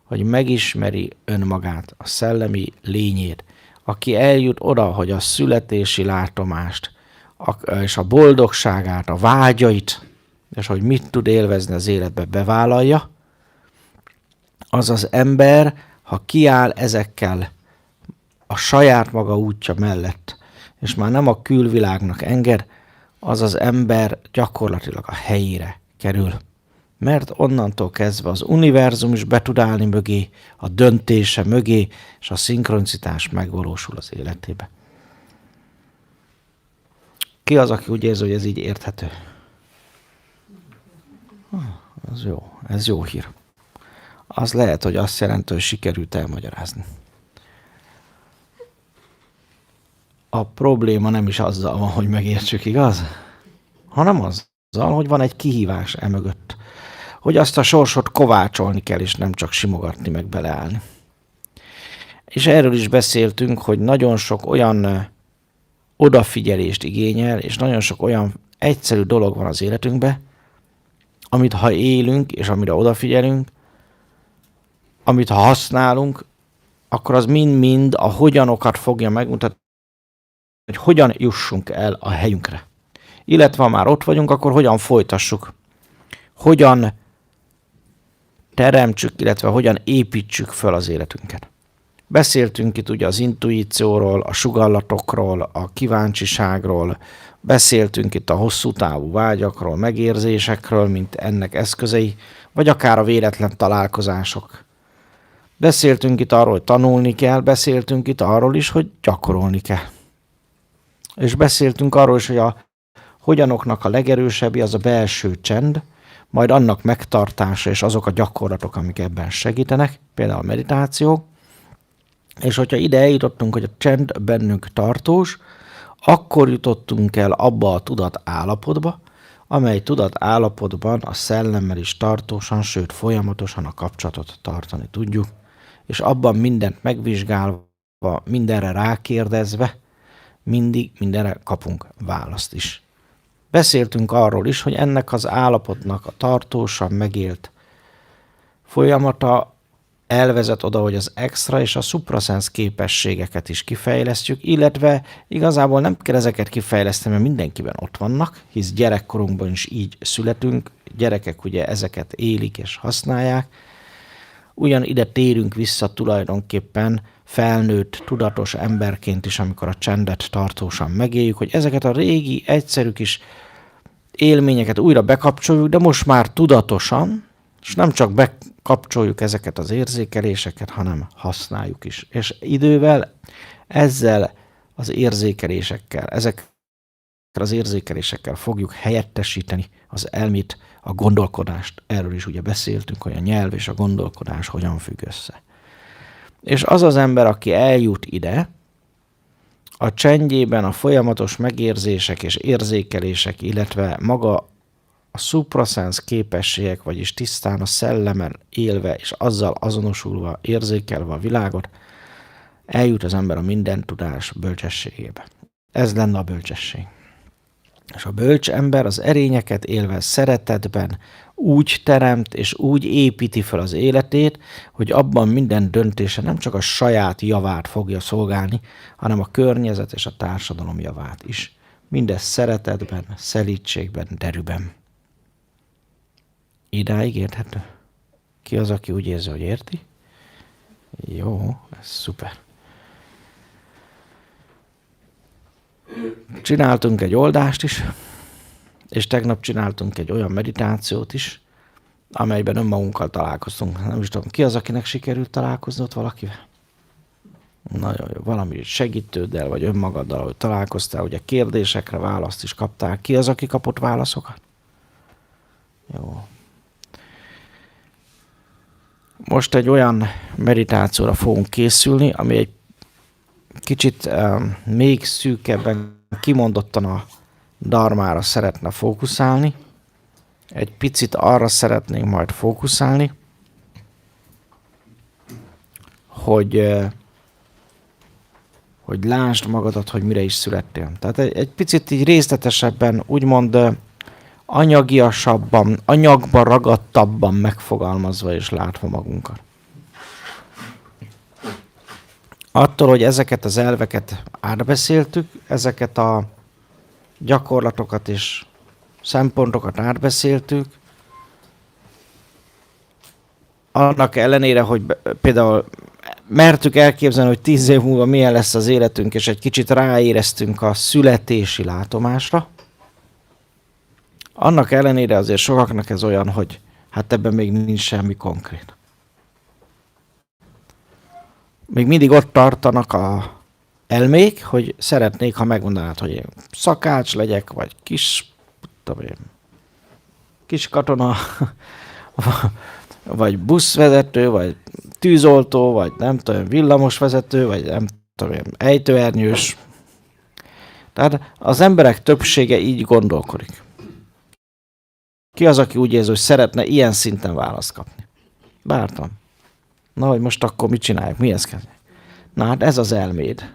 hogy megismeri önmagát, a szellemi lényét, aki eljut oda, hogy a születési látomást, és a boldogságát, a vágyait, és hogy mit tud élvezni az életbe, bevállalja, az az ember, ha kiáll ezekkel a saját maga útja mellett, és már nem a külvilágnak enged, az az ember gyakorlatilag a helyére kerül. Mert onnantól kezdve az univerzum is be tud állni mögé, a döntése mögé, és a szinkronicitás megvalósul az életébe. Ki az, aki úgy érzi, hogy ez így érthető? Ez jó, ez jó hír. Az lehet, hogy azt jelenti, hogy sikerült elmagyarázni. A probléma nem is azzal van, hogy megértsük, igaz? Hanem azzal, hogy van egy kihívás emögött. Hogy azt a sorsot kovácsolni kell, és nem csak simogatni, meg beleállni. És erről is beszéltünk, hogy nagyon sok olyan odafigyelést igényel, és nagyon sok olyan egyszerű dolog van az életünkben, amit ha élünk, és amire odafigyelünk, amit ha használunk, akkor az mind-mind a hogyanokat fogja megmutatni, hogy hogyan jussunk el a helyünkre. Illetve ha már ott vagyunk, akkor hogyan folytassuk. Hogyan teremtsük, illetve hogyan építsük fel az életünket. Beszéltünk itt ugye az intuícióról, a sugallatokról, a kíváncsiságról, beszéltünk itt a hosszú távú vágyakról, megérzésekről, mint ennek eszközei, vagy akár a véletlen találkozások. Beszéltünk itt arról, hogy tanulni kell, beszéltünk itt arról is, hogy gyakorolni kell. És beszéltünk arról is, hogy a hogyanoknak a legerősebbi az a belső csend, majd annak megtartása és azok a gyakorlatok, amik ebben segítenek, például a meditáció. És hogyha ide eljutottunk, hogy a csend bennünk tartós, akkor jutottunk el abba a tudat állapotba, amely tudat állapotban a szellemmel is tartósan, sőt folyamatosan a kapcsolatot tartani tudjuk, és abban mindent megvizsgálva, mindenre rákérdezve, mindig mindenre kapunk választ is. Beszéltünk arról is, hogy ennek az állapotnak a tartósan megélt folyamata elvezet oda, hogy az extra és a suprasens képességeket is kifejlesztjük, illetve igazából nem kell ezeket kifejleszteni, mert mindenkiben ott vannak, hisz gyerekkorunkban is így születünk, gyerekek ugye ezeket élik és használják. Ugyan ide térünk vissza tulajdonképpen felnőtt, tudatos emberként is, amikor a csendet tartósan megéljük, hogy ezeket a régi, egyszerű kis élményeket újra bekapcsoljuk, de most már tudatosan, és nem csak bekapcsoljuk ezeket az érzékeléseket, hanem használjuk is. És idővel ezzel az érzékelésekkel, ezekkel az érzékelésekkel fogjuk helyettesíteni az elmét, a gondolkodást. Erről is ugye beszéltünk, hogy a nyelv és a gondolkodás hogyan függ össze. És az az ember, aki eljut ide, a csendjében a folyamatos megérzések és érzékelések, illetve maga a suprasens képességek, vagyis tisztán a szellemen élve és azzal azonosulva, érzékelve a világot, eljut az ember a minden tudás bölcsességébe. Ez lenne a bölcsesség. És a bölcs ember az erényeket élve szeretetben úgy teremt és úgy építi fel az életét, hogy abban minden döntése nem csak a saját javát fogja szolgálni, hanem a környezet és a társadalom javát is. Mindez szeretetben, szelídségben, derűben. Idáig érthető? Ki az, aki úgy érzi, hogy érti? Jó, ez szuper. Csináltunk egy oldást is, és tegnap csináltunk egy olyan meditációt is, amelyben önmagunkkal találkoztunk. Nem is tudom, ki az, akinek sikerült találkozni ott valakivel? Nagyon jó, valami segítőddel, vagy önmagaddal, hogy találkoztál, ugye kérdésekre választ is kaptál. Ki az, aki kapott válaszokat? Jó. Most egy olyan meditációra fogunk készülni, ami egy kicsit még szűkebben, kimondottan a dharmára szeretne fókuszálni. Egy picit arra szeretnénk majd fókuszálni, hogy lásd magadat, hogy mire is születtél. Tehát egy picit így részletesebben, úgymond anyagiasabban, anyagba ragadtabban megfogalmazva és látva magunkat. Attól, hogy ezeket az elveket átbeszéltük, ezeket a gyakorlatokat és szempontokat átbeszéltük, annak ellenére, hogy például mertük elképzelni, hogy 10 év múlva milyen lesz az életünk, és egy kicsit ráéreztünk a születési látomásra, annak ellenére azért sokaknak ez olyan, hogy hát ebben még nincs semmi konkrét. Még mindig ott tartanak a elmék, hogy szeretnék, ha megmondanád, hogy én szakács legyek, vagy kis katona, vagy buszvezető, vagy tűzoltó, vagy nem tudom, villamosvezető, vagy nem tudom, ejtőernyős. Tehát az emberek többsége így gondolkodik. Ki az, aki úgy érzi, hogy szeretne ilyen szinten választ kapni? Bártam. Na, hogy most akkor mit csináljuk? Mihez kezdjük? Na hát ez az elméd.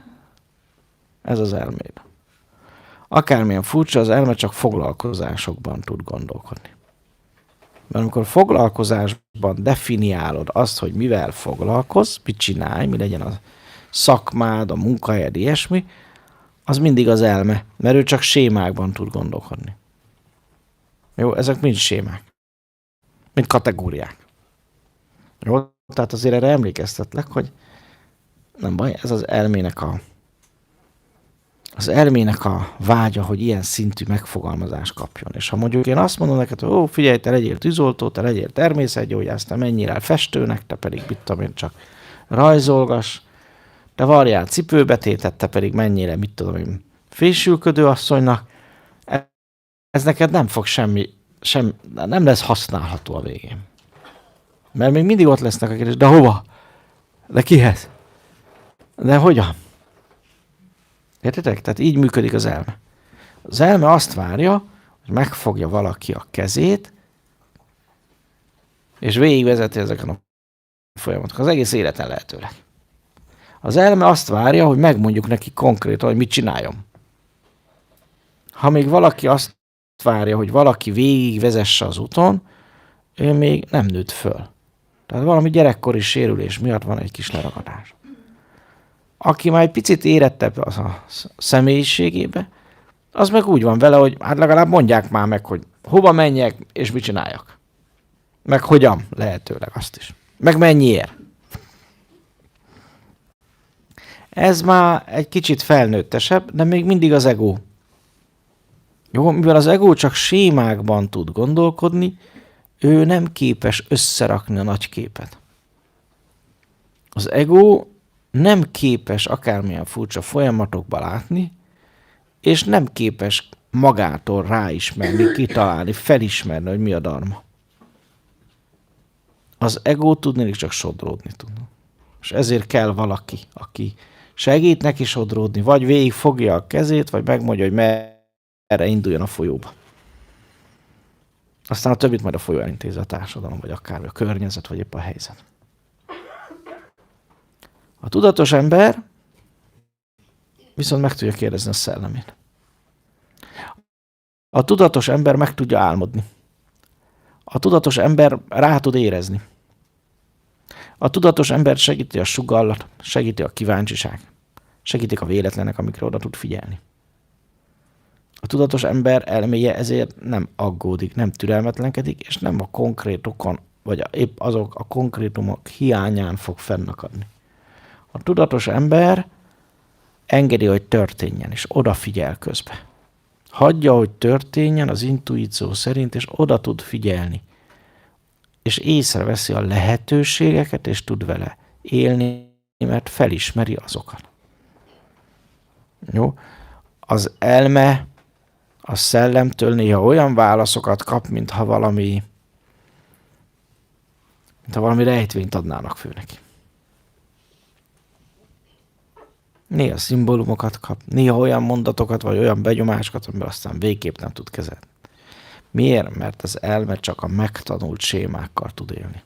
Ez az elméd. Akármilyen furcsa, az elme csak foglalkozásokban tud gondolkodni. Mert amikor foglalkozásban definiálod azt, hogy mivel foglalkozz, mit csinálj, mi legyen a szakmád, a munkahelyed, ilyesmi, az mindig az elme, mert ő csak sémákban tud gondolkodni. Jó, ezek mind sémák. Mind kategóriák. Jó, tehát azért erre emlékeztetlek, hogy nem baj, ez az elmének a vágya, hogy ilyen szintű megfogalmazást kapjon. És ha mondjuk én azt mondom neked, hogy ó, figyelj, te legyél tűzoltó, te legyél természetgyógyász, te mennyire festőnek, te pedig mit tudom én, csak rajzolgas, te varjál cipőbetétet, te pedig mennyire, mit tudom én, fésülködő asszonynak, ez neked nem fog nem lesz használható a végén. Mert még mindig ott lesznek a kérdés, de hova? De kihez? De hogyan? Értitek? Tehát így működik az elme. Az elme azt várja, hogy megfogja valaki a kezét, és végigvezeti ezeken a folyamatokon. Az egész életen lehetőleg. Az elme azt várja, hogy megmondjuk neki konkrétan, hogy mit csináljon. Ha még valaki azt várja, hogy valaki végigvezesse az úton, ő még nem nőtt föl. Tehát valami gyerekkori sérülés miatt van egy kis leragadás. Aki már egy picit érettebb a személyiségébe, az meg úgy van vele, hogy hát legalább mondják már meg, hogy hova menjek és mit csináljak. Meg hogyan, lehetőleg azt is. Meg mennyiért. Ez már egy kicsit felnőttesebb, de még mindig az ego. Jó, mivel az ego csak sémákban tud gondolkodni, ő nem képes összerakni a nagy képet. Az ego nem képes akármilyen furcsa folyamatokba látni, és nem képes magától ráismerni, kitalálni, felismerni, hogy mi a dharma. Az ego tudnélik csak sodródni tud. És ezért kell valaki, aki segít neki sodródni, vagy végig fogja a kezét, vagy megmondja, hogy merre induljon a folyóba. Aztán a többit majd a folyó elintézi, a társadalom, vagy akár a környezet, vagy épp a helyzet. A tudatos ember viszont meg tudja kérdezni a szellemét. A tudatos ember meg tudja álmodni. A tudatos ember rá tud érezni. A tudatos ember segíti a sugallat, segíti a kíváncsiság, segítik a véletlenek, amikre oda tud figyelni. A tudatos ember elméje ezért nem aggódik, nem türelmetlenkedik, és nem a konkrétokon, vagy épp azok a konkrétumok hiányán fog fennakadni. A tudatos ember engedi, hogy történjen, és odafigyel közbe. Hagyja, hogy történjen az intuíció szerint, és oda tud figyelni. És észreveszi a lehetőségeket, és tud vele élni, mert felismeri azokat. Jó? Az elme a szellemtől néha olyan válaszokat kap, mintha valami rejtvényt adnának fő neki. Néha szimbólumokat kap, néha olyan mondatokat, vagy olyan benyomásokat, amiben aztán végképp nem tud kezelni. Miért? Mert az elme csak a megtanult sémákkal tud élni.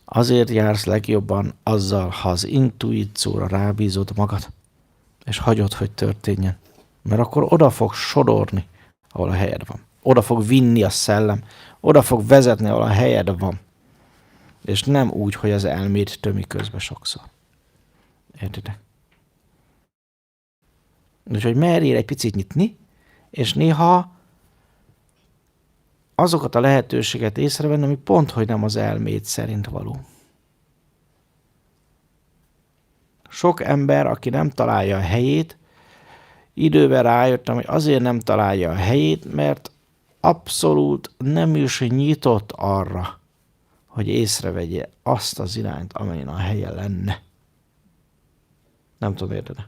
Azért jársz legjobban azzal, ha az intuícióra rábízod magad, és hagyod, hogy történjen. Mert akkor oda fog sodorni, ahol a helyed van. Oda fog vinni a szellem, oda fog vezetni, ahol a helyed van. És nem úgy, hogy az elméd tömi közbe sokszor. Értitek? Úgyhogy merjél egy picit nyitni, és néha azokat a lehetőséget észrevenni, ami pont, hogy nem az elméd szerint való. Sok ember, aki nem találja a helyét, időben rájöttem, hogy azért nem találja a helyét, mert abszolút nem is nyitott arra, hogy észrevegye azt az irányt, amelyen a helye lenne. Nem tudom, érted?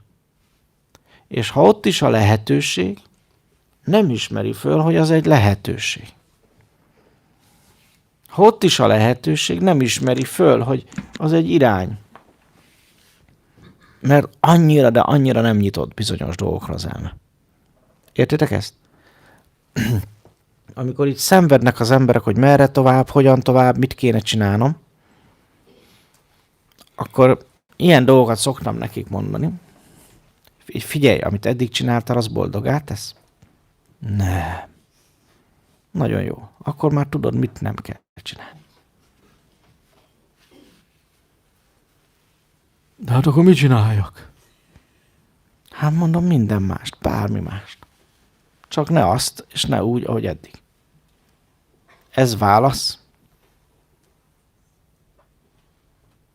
És ha ott is a lehetőség, nem ismeri föl, hogy az egy lehetőség. Ha ott is a lehetőség, nem ismeri föl, hogy az egy irány. Mert annyira, de annyira nem nyitott bizonyos dolgokra az elme. Értitek ezt? Amikor itt szenvednek az emberek, hogy merre tovább, hogyan tovább, mit kéne csinálnom, akkor ilyen dolgokat szoktam nekik mondani. Figyelj, amit eddig csináltál, az boldogá tesz? Nem. Nagyon jó. Akkor már tudod, mit nem kell csinálni. De hát akkor mit csináljak? Hát mondom, minden mást, bármi mást. Csak ne azt, és ne úgy, ahogy eddig. Ez válasz?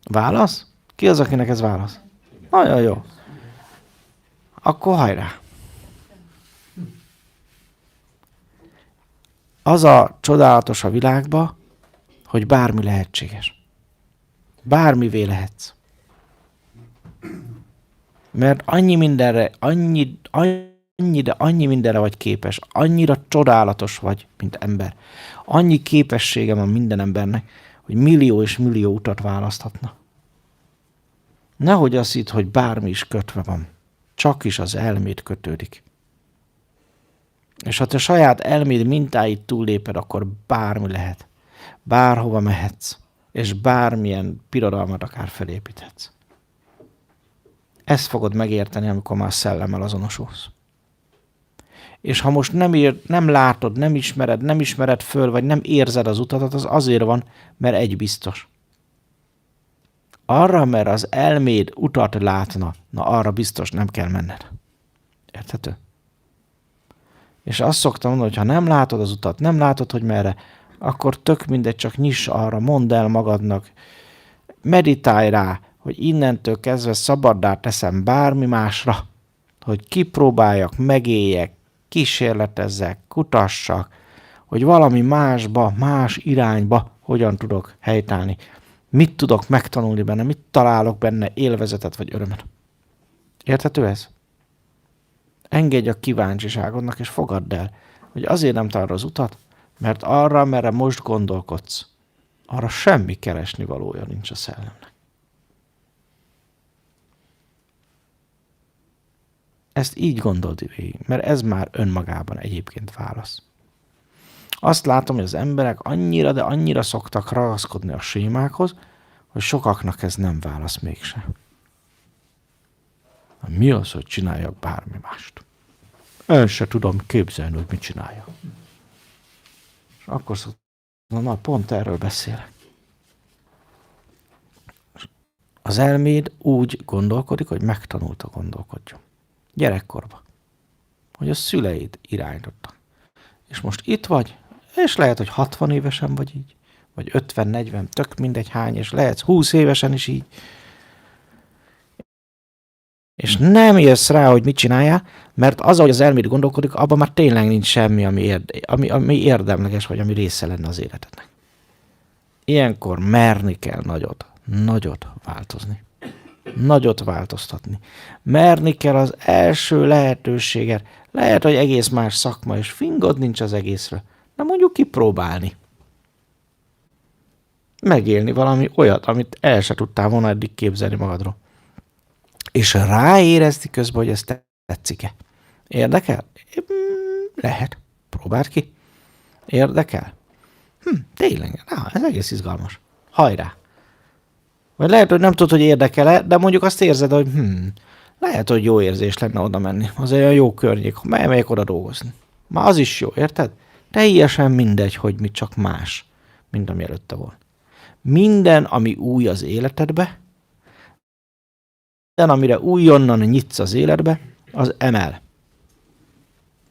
Válasz? Ki az, akinek ez válasz? Nagyon jó. Akkor hajrá! Az a csodálatos a világban, hogy bármi lehetséges. Bármivé lehetsz. Mert annyi mindenre, annyi mindenre vagy képes, annyira csodálatos vagy, mint ember. Annyi képessége van minden embernek, hogy millió és millió utat választhatna. Nehogy azt hidd, hogy bármi is kötve van. Csak is az elméd kötődik. És ha te saját elméd mintáit túlléped, akkor bármi lehet. Bárhova mehetsz. És bármilyen birodalmat akár felépíthetsz. Ezt fogod megérteni, amikor már szellemmel azonosulsz. És ha most nem látod, nem ismered föl, vagy nem érzed az utadat, az azért van, mert egy biztos. Arra, mert az elméd utat látna, na arra biztos nem kell menned. Érthető? És azt szoktam mondani, hogy ha nem látod az utat, nem látod, hogy merre, akkor tök mindegy, csak nyiss arra, mondd el magadnak, meditálj rá, hogy innentől kezdve szabaddá teszem bármi másra, hogy kipróbáljak, megéljek, kísérletezzek, kutassak, hogy valami másba, más irányba hogyan tudok helytállni. Mit tudok megtanulni benne, mit találok benne élvezetet vagy örömet. Érthető ez? Engedj a kíváncsiságodnak, és fogadd el, hogy azért nem találod az utat, mert arra, merre most gondolkodsz, arra semmi keresni valója nincs a szellemnek. Ezt így gondold végig, mert ez már önmagában egyébként válasz. Azt látom, hogy az emberek annyira, de annyira szoktak ragaszkodni a sémákhoz, hogy sokaknak ez nem válasz mégse. Mi az, hogy csináljak bármi mást? Én se tudom képzelni, hogy mit csináljak. És akkor szoktam, na pont erről beszélek. Az elméd úgy gondolkodik, hogy megtanulta gondolkodjon. Gyerekkorban. Hogy a szüleid irányítottak. És most itt vagy, és lehet, hogy 60 évesen vagy így, vagy 50-40, tök mindegy hány, és lehetsz 20 évesen is így. És nem jössz rá, hogy mit csináljál, mert az, ahogy az elméd gondolkodik, abban már tényleg nincs semmi, ami érdemleges, vagy ami része lenne az életednek. Ilyenkor merni kell nagyot változni. Nagyot változtatni. Merni kell az első lehetőséget. Lehet, hogy egész más szakma, és fingod nincs az egészről. De mondjuk kipróbálni. Megélni valami olyat, amit el se tudtál volna eddig képzelni magadról. És ráérezni közben, hogy ez tetszik-e. Érdekel? Lehet. Próbáld ki. Érdekel? Tényleg. Ez egész izgalmas. Hajrá! Vagy lehet, hogy nem tudod, hogy érdekel-e, de mondjuk azt érzed, hogy lehet, hogy jó érzés lenne oda menni. Az egy olyan jó környék, melyek oda dolgozni. Már az is jó, érted? Teljesen mindegy, hogy mit, csak más, mint ami előtte volt. Minden, ami új az életedbe, minden, amire újonnan nyitsz az életbe, az emel.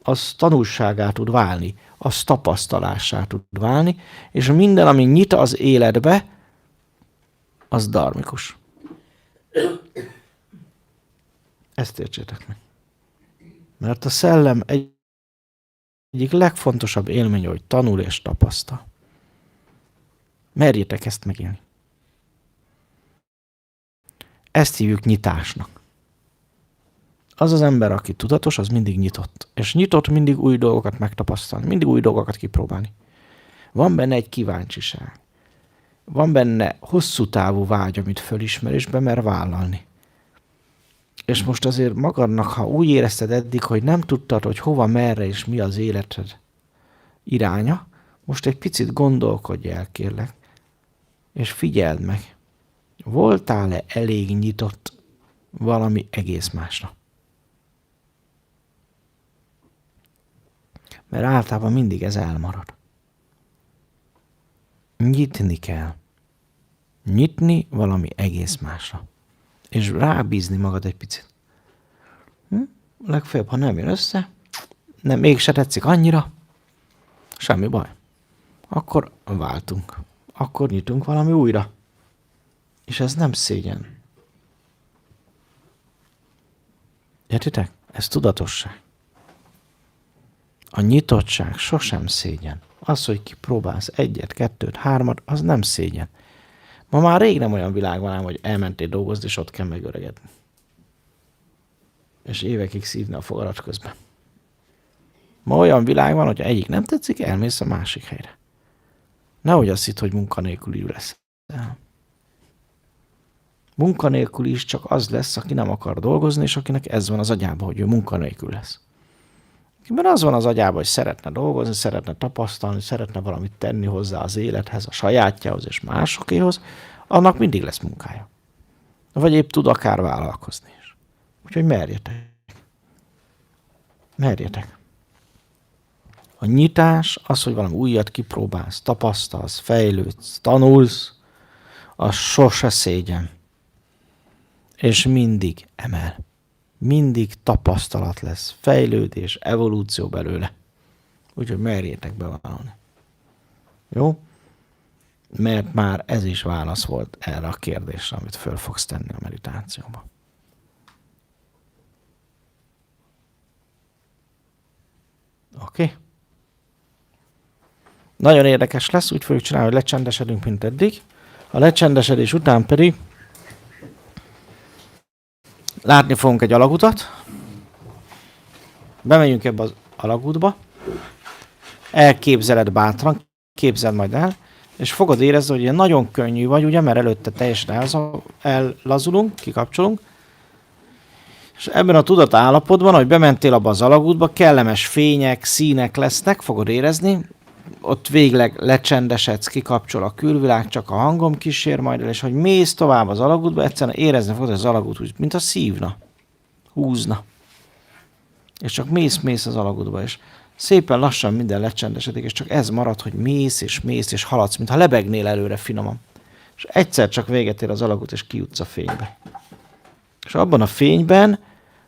Az tanulságá tud válni, az tapasztalássá tud válni, és minden, ami nyit az életbe, az dharmikus. Ezt értsétek meg. Mert a szellem egyik legfontosabb élmény, hogy tanul és tapasztal. Merjétek ezt megélni. Ezt hívjuk nyitásnak. Az az ember, aki tudatos, az mindig nyitott. És nyitott mindig új dolgokat megtapasztalni, mindig új dolgokat kipróbálni. Van benne egy kíváncsiság. Van benne hosszú távú vágy, amit fölismer, és bemer vállalni. És most azért magadnak, ha úgy érezted eddig, hogy nem tudtad, hogy hova, merre és mi az életed iránya, most egy picit gondolkodj el, kérlek, és figyeld meg. Voltál-e elég nyitott valami egész másra? Mert általában mindig ez elmarad. Nyitni kell. Nyitni valami egész másra. És rábízni magad egy picit. Legfeljebb, ha nem jön össze, nem mégse tetszik annyira, semmi baj. Akkor váltunk. Akkor nyitunk valami újra. És ez nem szégyen. Értitek? Ez tudatosság. A nyitottság sosem szégyen. Az, hogy kipróbálsz egyet, kettőt, hármat, az nem szégyen. Ma már rég nem olyan világ van ám, hogy elmentél dolgozni, és ott kell megöregedni. És évekig szívni a fogarat közben. Ma olyan világ van, hogyha egyik nem tetszik, elmész a másik helyre. Nehogy azt hidd, hogy munkanélküli lesz. Munkanélküli is csak az lesz, aki nem akar dolgozni, és akinek ez van az agyában, hogy ő munkanélkül lesz. Akiben az van az agyában, hogy szeretne dolgozni, szeretne tapasztalni, szeretne valamit tenni hozzá az élethez, a sajátjához és másokéhoz, annak mindig lesz munkája. Vagy épp tud akár vállalkozni is. Úgyhogy merjetek. Merjetek. A nyitás, az, hogy valami újat kipróbálsz, tapasztalsz, fejlődsz, tanulsz, az sose szégyen. És mindig emel. Mindig tapasztalat lesz, fejlődés, evolúció belőle. Úgyhogy merjétek bevállalni. Jó? Mert már ez is válasz volt erre a kérdésre, amit föl fogsz tenni a meditációban. Oké? Okay. Nagyon érdekes lesz, úgy fogjuk csinálni, hogy lecsendesedünk, mint eddig. A lecsendesedés után pedig látni fogunk egy alagutat. Bemegyünk ebbe az alagútba. Elképzeled bátran, képzeld majd el, és fogod érezni, hogy ilyen nagyon könnyű vagy, ugye, mert előtte teljesen ellazulunk, kikapcsolunk. És ebben a tudatállapotban, hogy bementél abba az alagútba, kellemes fények, színek lesznek, fogod érezni. Ott végleg lecsendesedsz, kikapcsol a külvilág, csak a hangom kísér majd el, és hogy mész tovább az alagútba, egyszerűen érezni fogod, hogy az alagút úgy, mint a szívna, húzna. És csak mész az alagútba, és szépen lassan minden lecsendesedik, és csak ez marad, hogy mész, és haladsz, mintha lebegnél előre finoman. És egyszer csak véget ér az alagút, és kijutsz a fénybe. És abban a fényben,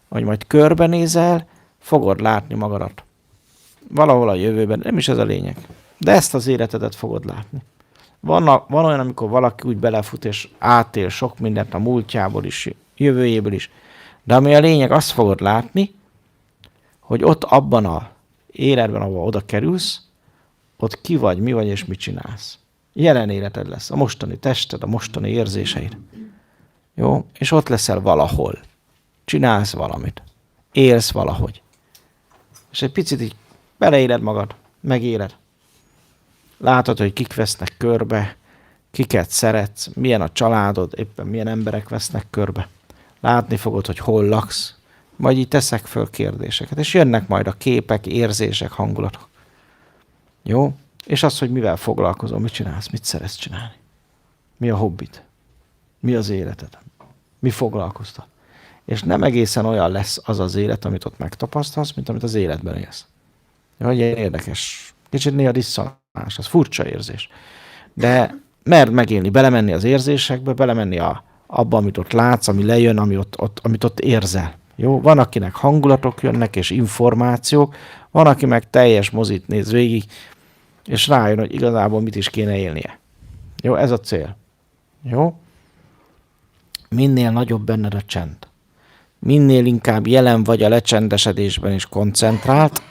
hogy majd körbenézel, fogod látni magadat. Valahol a jövőben, nem is ez a lényeg. De ezt az életedet fogod látni. Van olyan, amikor valaki úgy belefut, és átél sok mindent a múltjából is, jövőjéből is. De ami a lényeg, azt fogod látni, hogy ott abban a életben, ahol oda kerülsz, ott ki vagy, mi vagy, és mit csinálsz. Jelen életed lesz. A mostani tested, a mostani érzéseid. Jó? És ott leszel valahol. Csinálsz valamit. Élsz valahogy. És egy picit így beleéled magad, megéled. Látod, hogy kik vesznek körbe, kiket szeretsz, milyen a családod, éppen milyen emberek vesznek körbe. Látni fogod, hogy hol laksz, majd így teszek föl kérdéseket, és jönnek majd a képek, érzések, hangulatok. Jó? És az, hogy mivel foglalkozol, mit csinálsz, mit szeretsz csinálni. Mi a hobbit? Mi az életed? Mi foglalkoztat? És nem egészen olyan lesz az az élet, amit ott megtapasztalsz, mint amit az életben élsz. Jó, hogy érdekes. Kicsit néha disszonás, az furcsa érzés. De merd megélni, belemenni az érzésekbe, belemenni abba, amit ott látsz, ami lejön, amit ott érzel. Jó? Van, akinek hangulatok jönnek, és információk, van, aki meg teljes mozit néz végig, és rájön, hogy igazából mit is kéne élnie. Jó? Ez a cél. Jó? Minél nagyobb benned a csend. Minél inkább jelen vagy a lecsendesedésben és koncentrált,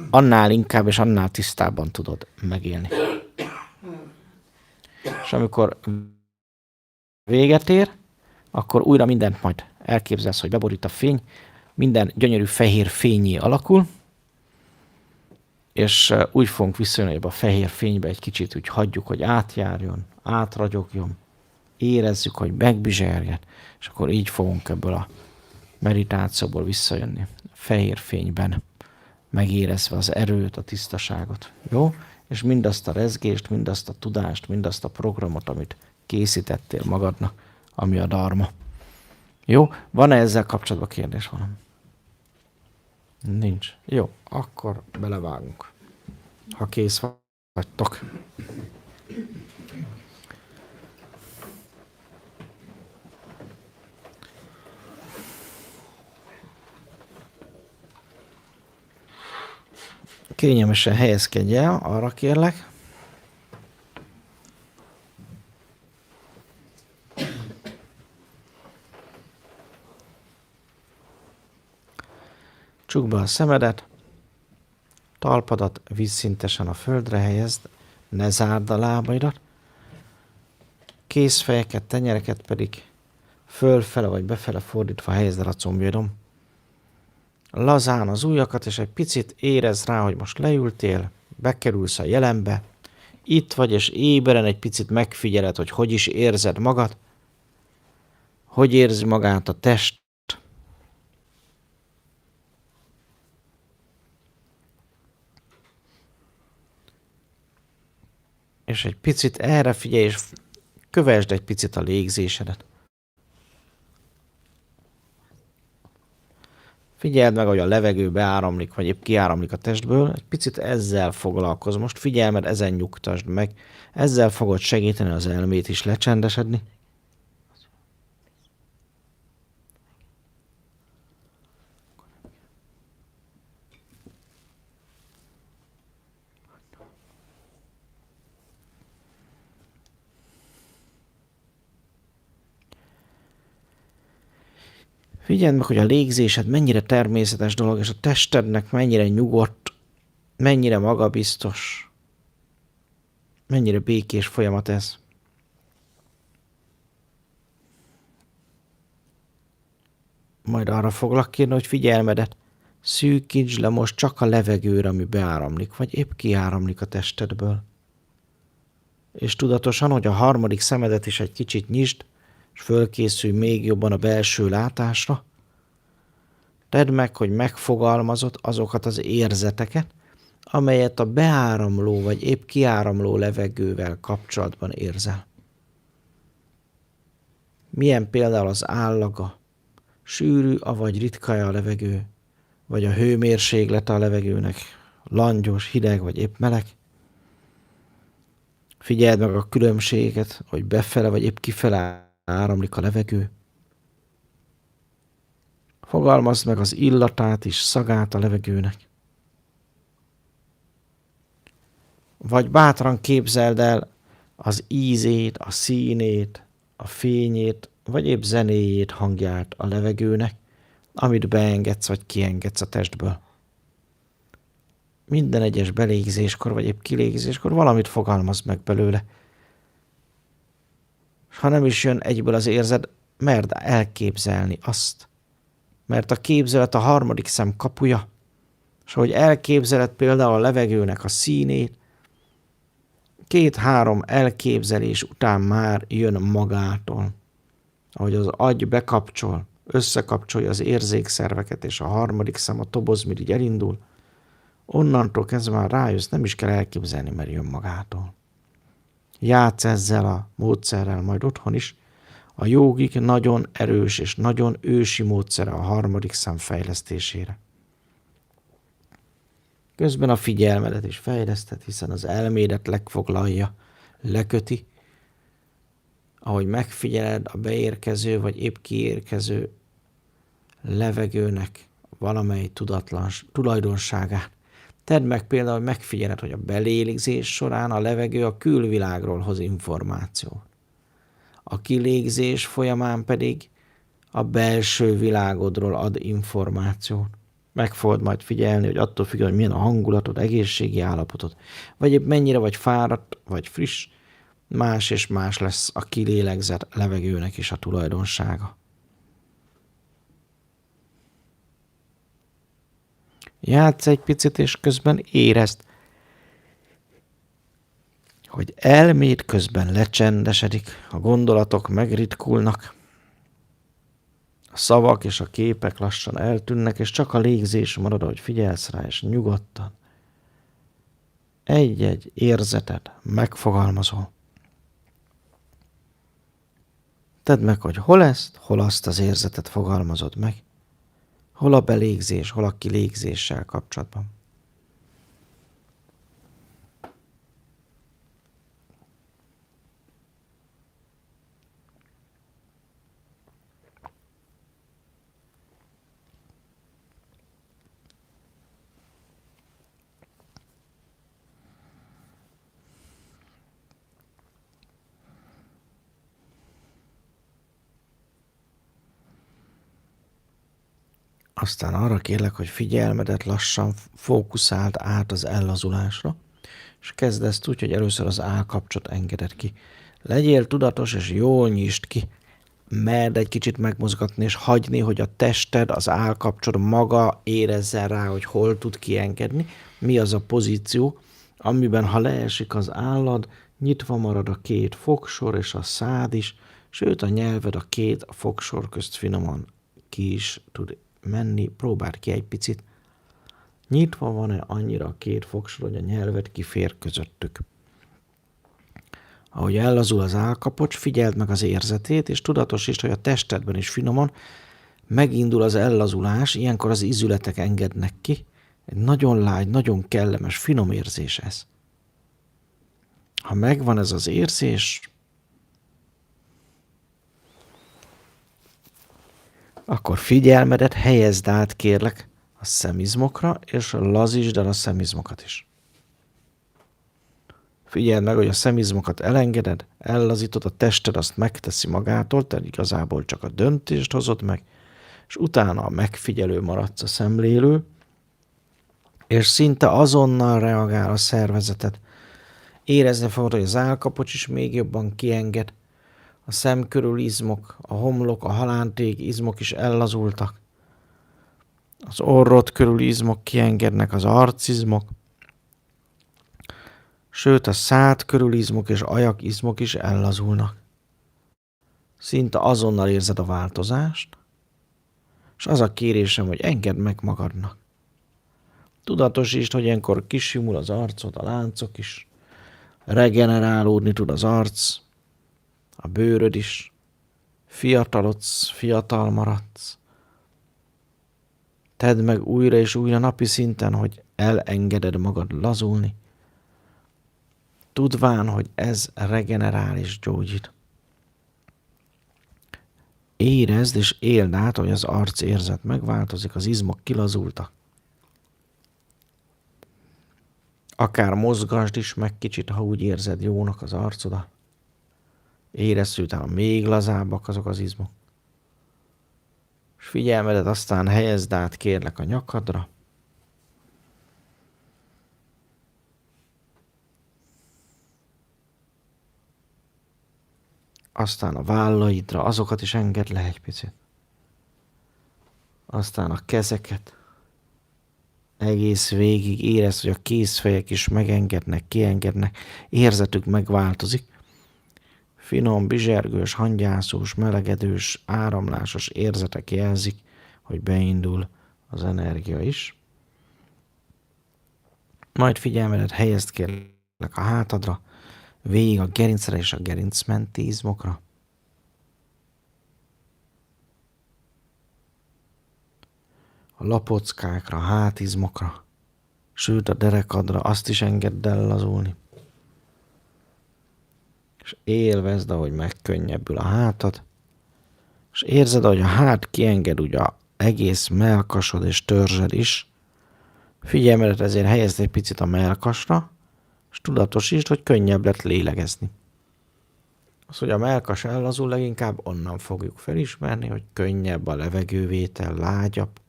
annál inkább és annál tisztábban tudod megélni. És amikor véget ér, akkor újra mindent majd elképzelsz, hogy beborít a fény, minden gyönyörű fehér fényé alakul, és úgy fogunk visszajönni ebbe a fehér fénybe, egy kicsit úgy hagyjuk, hogy átjárjon, átragyogjon, érezzük, hogy megbizserget, és akkor így fogunk ebből a meditációból visszajönni. Fehér fényben, megérezve az erőt, a tisztaságot. Jó? És mindazt a rezgést, mindazt a tudást, mindazt a programot, amit készítettél magadnak, ami a dharma. Jó? Van-e ezzel kapcsolatban kérdés valami? Nincs. Jó, akkor belevágunk. Ha kész vagytok. Kényelmesen helyezkedj el, arra kérlek. Csukd be a szemedet, talpadat vízszintesen a földre helyezd, ne zárd a lábaidat, kézfejeket, tenyereket pedig fölfele vagy befele fordítva helyezd el a combjaidon. Lazán az ujjakat, és egy picit érezd rá, hogy most leültél, bekerülsz a jelenbe, itt vagy, és éberen egy picit megfigyeled, hogy is érzed magad, hogy érzi magát a test. És egy picit erre figyelj, és kövesd egy picit a légzésedet. Figyeld meg, hogy a levegő beáramlik, vagy épp kiáramlik a testből. Egy picit ezzel foglalkozz. Most figyelmed, ezen nyugtasd meg. Ezzel fogod segíteni az elmét is lecsendesedni. Figyeld meg, hogy a légzésed mennyire természetes dolog, és a testednek mennyire nyugodt, mennyire magabiztos, mennyire békés folyamat ez. Majd arra foglak kérni, hogy figyelmedet szűkítsd le most csak a levegőre, ami beáramlik, vagy épp kiáramlik a testedből. És tudatosan, hogy a harmadik szemedet is egy kicsit nyisd, és fölkészülj még jobban a belső látásra. Tedd meg, hogy megfogalmazod azokat az érzeteket, amelyet a beáramló vagy épp kiáramló levegővel kapcsolatban érzel. Milyen például az állaga, sűrű, avagy ritka a levegő, vagy a hőmérséklete a levegőnek, langyos, hideg, vagy épp meleg. Figyeld meg a különbséget, hogy befele, vagy épp kifele áramlik a levegő. Fogalmazd meg az illatát és szagát a levegőnek. Vagy bátran képzeld el az ízét, a színét, a fényét, vagy épp zenéjét, hangját a levegőnek, amit beengedsz, vagy kiengedsz a testből. Minden egyes belégzéskor, vagy épp kilégzéskor valamit fogalmazd meg belőle. És ha nem is jön egyből az érzed, merd elképzelni azt. Mert a képzelet a harmadik szem kapuja, és ahogy elképzeled például a levegőnek a színét, 2-3 elképzelés után már jön magától. Ahogy az agy bekapcsol, összekapcsolja az érzékszerveket, és a harmadik szem, a tobozmirigy elindul, onnantól kezdve már rájössz, nem is kell elképzelni, mert jön magától. Játsz ezzel a módszerrel majd otthon is. A jógik nagyon erős és nagyon ősi módszere a harmadik szem fejlesztésére. Közben a figyelmedet is fejleszted, hiszen az elmédet legfoglalja, leköti, ahogy megfigyeled a beérkező vagy épp kiérkező levegőnek valamely tulajdonságát. Tedd meg például, hogy megfigyeled, hogy a belélegzés során a levegő a külvilágról hoz információt. A kilégzés folyamán pedig a belső világodról ad információt. Meg fogod majd figyelni, hogy attól függ, hogy milyen a hangulatod, egészségi állapotod, vagy épp mennyire vagy fáradt, vagy friss, más és más lesz a kilélegzett levegőnek is a tulajdonsága. Játsz egy picit, és közben érezd, hogy elméd közben lecsendesedik, a gondolatok megritkulnak, a szavak és a képek lassan eltűnnek, és csak a légzés marad, hogy figyelsz rá, és nyugodtan. Egy-egy érzetet megfogalmazol. Tedd meg, hogy hol ezt, hol azt az érzetet fogalmazod meg. Hol a belégzés, hol a kilégzéssel kapcsolatban. Aztán arra kérlek, hogy figyelmedet lassan fókuszáld át az ellazulásra, és kezd ezt úgy, hogy először az állkapcsot engeded ki. Legyél tudatos, és jól nyisd ki. Merd egy kicsit megmozgatni, és hagyni, hogy a tested, az állkapcsod maga érezzen rá, hogy hol tud kiengedni, mi az a pozíció, amiben ha leesik az állad, nyitva marad a két fogsor és a szád is, sőt a nyelved a két fogsor közt finoman ki is tud menni, próbáld ki egy picit. Nyitva van-e annyira a két fogsor, hogy a nyelved kifér közöttük. Ahogy ellazul az állkapocs, figyeld meg az érzetét, és tudatosítsd, hogy a testedben is finoman megindul az ellazulás, ilyenkor az ízületek engednek ki. Egy nagyon lágy, nagyon kellemes, finom érzés ez. Ha megvan ez az érzés, akkor figyelmedet helyezd át, kérlek, a szemizmokra, és lazítsd el a szemizmokat is. Figyeld meg, hogy a szemizmokat elengeded, ellazítod, a tested azt megteszi magától, te igazából csak a döntést hozod meg, és utána a megfigyelő maradsz, a szemlélő, és szinte azonnal reagál a szervezeted. Érezni fogod, hogy az állkapocs is még jobban kienged, a szem körül izmok, a homlok, a halánték izmok is ellazultak, az orrod körül izmok kiengednek, az arcizmok, sőt a szád körül izmok és ajak izmok is ellazulnak. Szinte azonnal érzed a változást, és az a kérésem, hogy engedd meg magadnak. Tudatosítsd, hogy ilyenkor kisimul az arcod, a láncok is, regenerálódni tud az arc, a bőröd is, fiatalodsz, fiatal maradsz. Tedd meg újra és újra napi szinten, hogy elengeded magad lazulni, tudván, hogy ez regenerál és gyógyít. Érezd és éld át, hogy az arc érzet megváltozik, az izmok kilazultak. Akár mozgasd is meg kicsit, ha úgy érzed jónak az arcodat. Érezd, hogy utána még lazábbak azok az izmok. És figyelmedet aztán helyezd át, kérlek, a nyakadra. Aztán a vállaidra, azokat is engedd le egy picit. Aztán a kezeket. Egész végig érezd, hogy a kézfejek is megengednek, kiengednek, érzetük megváltozik. Finom, bizsergős, hangyászós, melegedős, áramlásos érzetek jelzik, hogy beindul az energia is. Majd figyelmedet helyezd, kérlek, a hátadra, végig a gerincre és a gerincmenti izmokra. A lapockákra, a hátizmokra, sőt a derekadra, azt is engedd el lazulni. És élvezd, ahogy megkönnyebbül a hátad, és érzed, hogy a hát kienged ugye a egész mellkasod és törzsed is. Figyelmedet ezért helyezd egy picit a mellkasra, és tudatosítsd, hogy könnyebb lett lélegezni. Az, hogy a mellkas ellazul, leginkább onnan fogjuk felismerni, hogy könnyebb a levegővétel, lágyabb.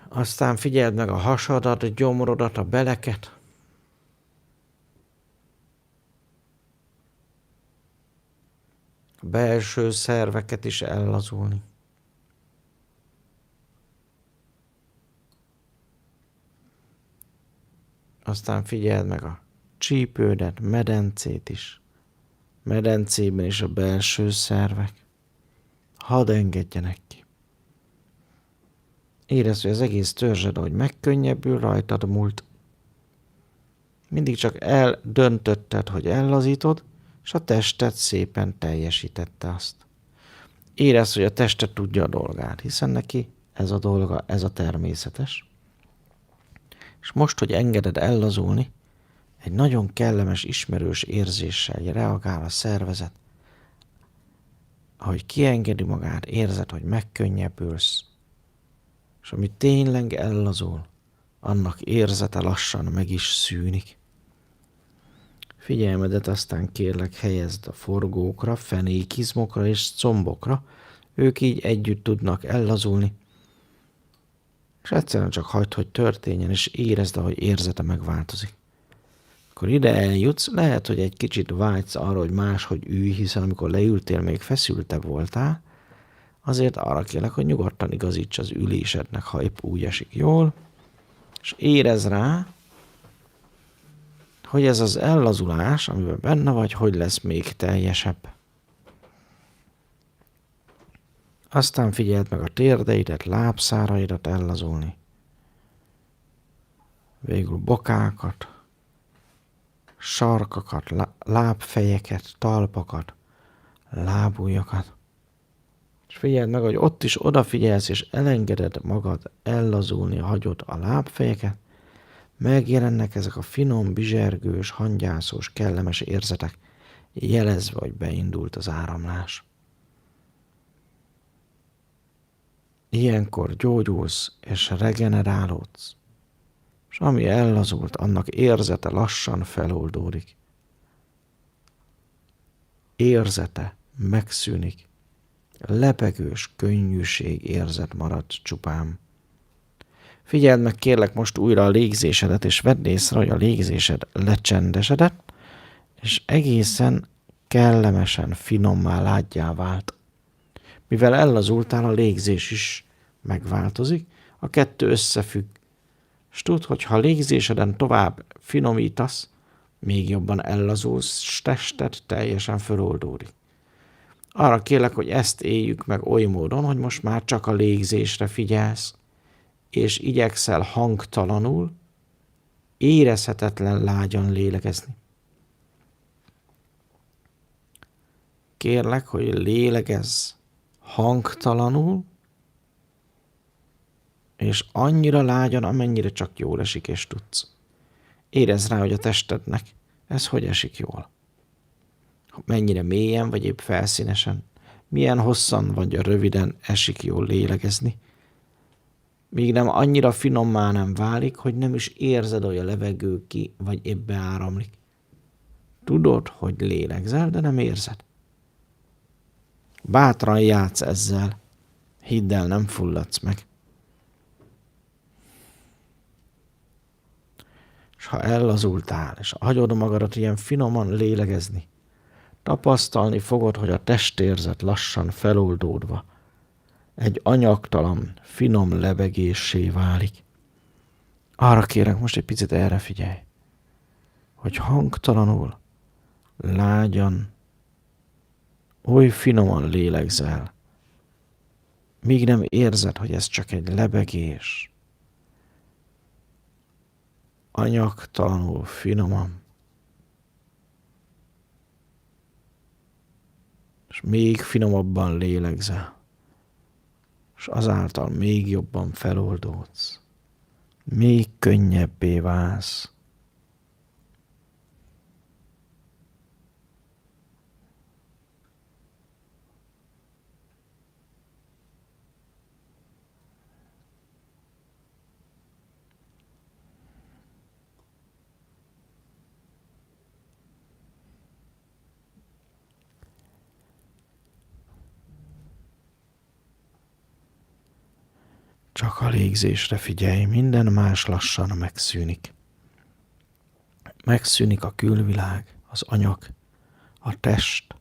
Aztán figyeld meg a hasadat, a gyomrodat, a beleket. A belső szerveket is ellazulni. Aztán figyeld meg a csípődet, medencét is. Medencében is a belső szervek. Hadd engedjenek ki. Érezd, hogy az egész törzsed, ahogy megkönnyebbül, rajtad múlt. Mindig csak eldöntötted, hogy ellazítod, és a tested szépen teljesítette azt. Érezd, hogy a tested tudja a dolgát, hiszen neki ez a dolga, ez a természetes. És most, hogy engeded ellazulni, egy nagyon kellemes, ismerős érzéssel reagál a szervezet. Ahogy kiengedi magát, érzed, hogy megkönnyebbülsz. És ami tényleg ellazul, annak érzete lassan meg is szűnik. Figyelmedet aztán kérlek helyezd a forgókra, fenékizmokra és combokra. Ők így együtt tudnak ellazulni. És egyszerűen csak hagyd, hogy történjen, és érezd, ahogy érzete megváltozik. Akkor ide eljutsz, lehet, hogy egy kicsit vágysz arra, hogy máshogy ülj, hiszen amikor leültél, még feszültebb voltál, azért arra kérlek, hogy nyugodtan igazíts az ülésednek, ha épp úgy esik jól, és érezd rá, hogy ez az ellazulás, amiben benne vagy, hogy lesz még teljesebb. Aztán figyeld meg a térdeidet, lábszáraidat ellazulni. Végül bokákat, sarkakat, lábfejeket, talpakat, lábujjakat. És figyeld meg, hogy ott is odafigyelsz, és elengeded magad ellazulni, hagyod a lábfejeket, megjelennek ezek a finom, bizsergős, hangyászós, kellemes érzetek, jelezve, hogy beindult az áramlás. Ilyenkor gyógyulsz és regenerálódsz, és ami ellazult, annak érzete lassan feloldódik. Érzete megszűnik, lepegős könnyűség érzet marad csupán. Figyeld meg kérlek most újra a légzésedet, és vedd észre, hogy a légzésed lecsendesedett, és egészen kellemesen, finommá, lággyá vált. Mivel ellazultál, a légzés is megváltozik, a kettő összefügg. És tudd, hogy ha a légzéseden tovább finomítasz, még jobban ellazulsz, s tested teljesen föloldódik. Arra kérlek, hogy ezt éljük meg oly módon, hogy most már csak a légzésre figyelsz, és igyekszel hangtalanul, érezhetetlen lágyan lélegezni. Kérlek, hogy lélegezz hangtalanul, és annyira lágyan, amennyire csak jól esik és tudsz. Érezd rá, hogy a testednek ez hogy esik jól. Mennyire mélyen, vagy épp felszínesen, milyen hosszan vagy röviden esik jól lélegezni. Míg nem annyira finommá nem válik, hogy nem is érzed, hogy a levegő ki, vagy épp beáramlik. Tudod, hogy lélegzel, de nem érzed. Bátran játsz ezzel. Hidd el, nem fulladsz meg. És ha ellazultál, és hagyod magadat ilyen finoman lélegezni, tapasztalni fogod, hogy a testérzet lassan feloldódva egy anyagtalan, finom lebegéssé válik. Arra kérek, most egy picit erre figyelj, hogy hangtalanul, lágyan, oly finoman lélegzel, míg nem érzed, hogy ez csak egy lebegés. Anyagtalanul, finoman. És még finomabban lélegzel. És azáltal még jobban feloldódsz. Még könnyebbé válsz. Csak a légzésre figyelj, minden más lassan megszűnik. Megszűnik a külvilág, az anyag, a test.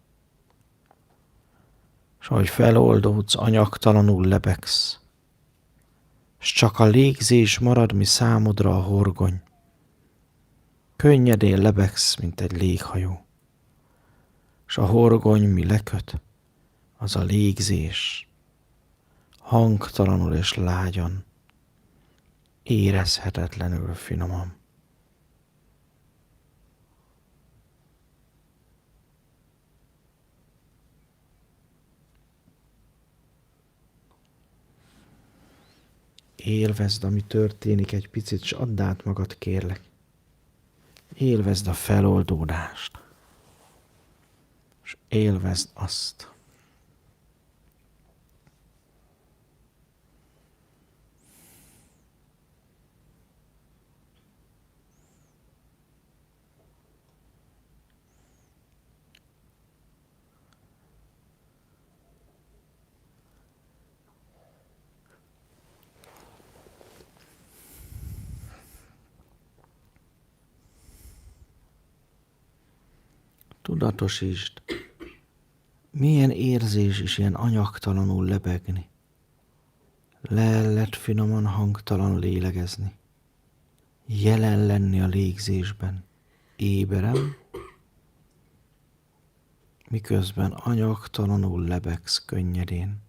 És ahogy feloldódsz, anyagtalanul lebegsz. És csak a légzés marad, mi számodra a horgony. Könnyedén lebegsz, mint egy léghajó. S a horgony, mi leköt, az a légzés. Hangtalanul és lágyan, érezhetetlenül finoman. Élvezd, ami történik egy picit, s add át magad, kérlek. Élvezd a feloldódást, és élvezd azt. Tudatosítsd, milyen érzés is ilyen anyagtalanul lebegni. Lellet finoman hangtalan lélegezni. Jelen lenni a légzésben. Éberen, miközben anyagtalanul lebegsz könnyedén.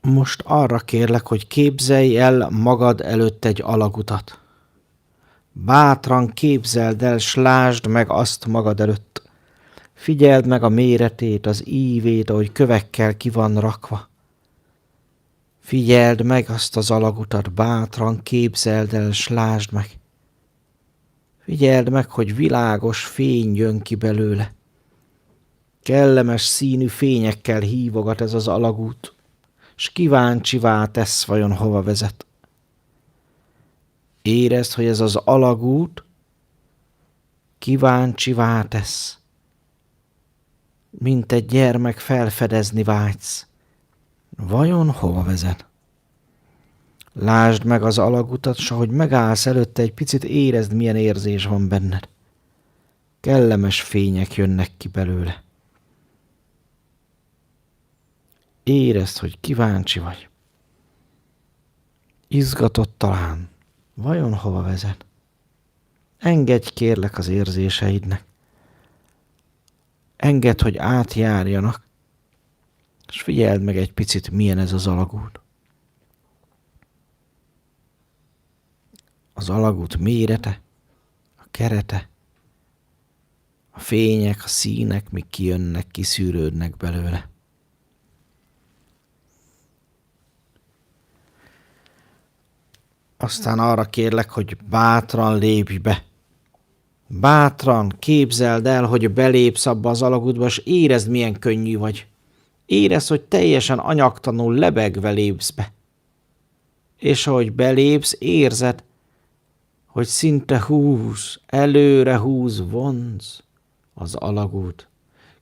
Most arra kérlek, hogy képzelj el magad előtt egy alagutat. Bátran képzeld el, s lásd meg azt magad előtt. Figyeld meg a méretét, az ívét, ahogy kövekkel ki van rakva. Figyeld meg azt az alagutat, bátran képzeld el, s lásd meg. Figyeld meg, hogy világos fény jön ki belőle. Kellemes színű fényekkel hívogat ez az alagút, s kíváncsivá tesz, vajon hova vezet. Érezd, hogy ez az alagút kíváncsivá tesz, mint egy gyermek felfedezni vágysz. Vajon hova vezet? Lásd meg az alagutat, s ahogy megállsz előtte, egy picit érezd, milyen érzés van benned. Kellemes fények jönnek ki belőle. Érezd, hogy kíváncsi vagy. Izgatott talán. Vajon hova vezet? Engedj, kérlek, az érzéseidnek. Engedd, hogy átjárjanak, és figyeld meg egy picit, milyen ez az alagút. Az alagút mérete, a kerete, a fények, a színek, mik kijönnek, kiszűrődnek belőle. Aztán arra kérlek, hogy bátran lépj be. Bátran képzeld el, hogy belépsz abba az alagútba, és érezd, milyen könnyű vagy. Érezd, hogy teljesen anyagtalanul lebegve lépsz be. És ahogy belépsz, érzed, hogy szinte húz, előre húz, vonz az alagút.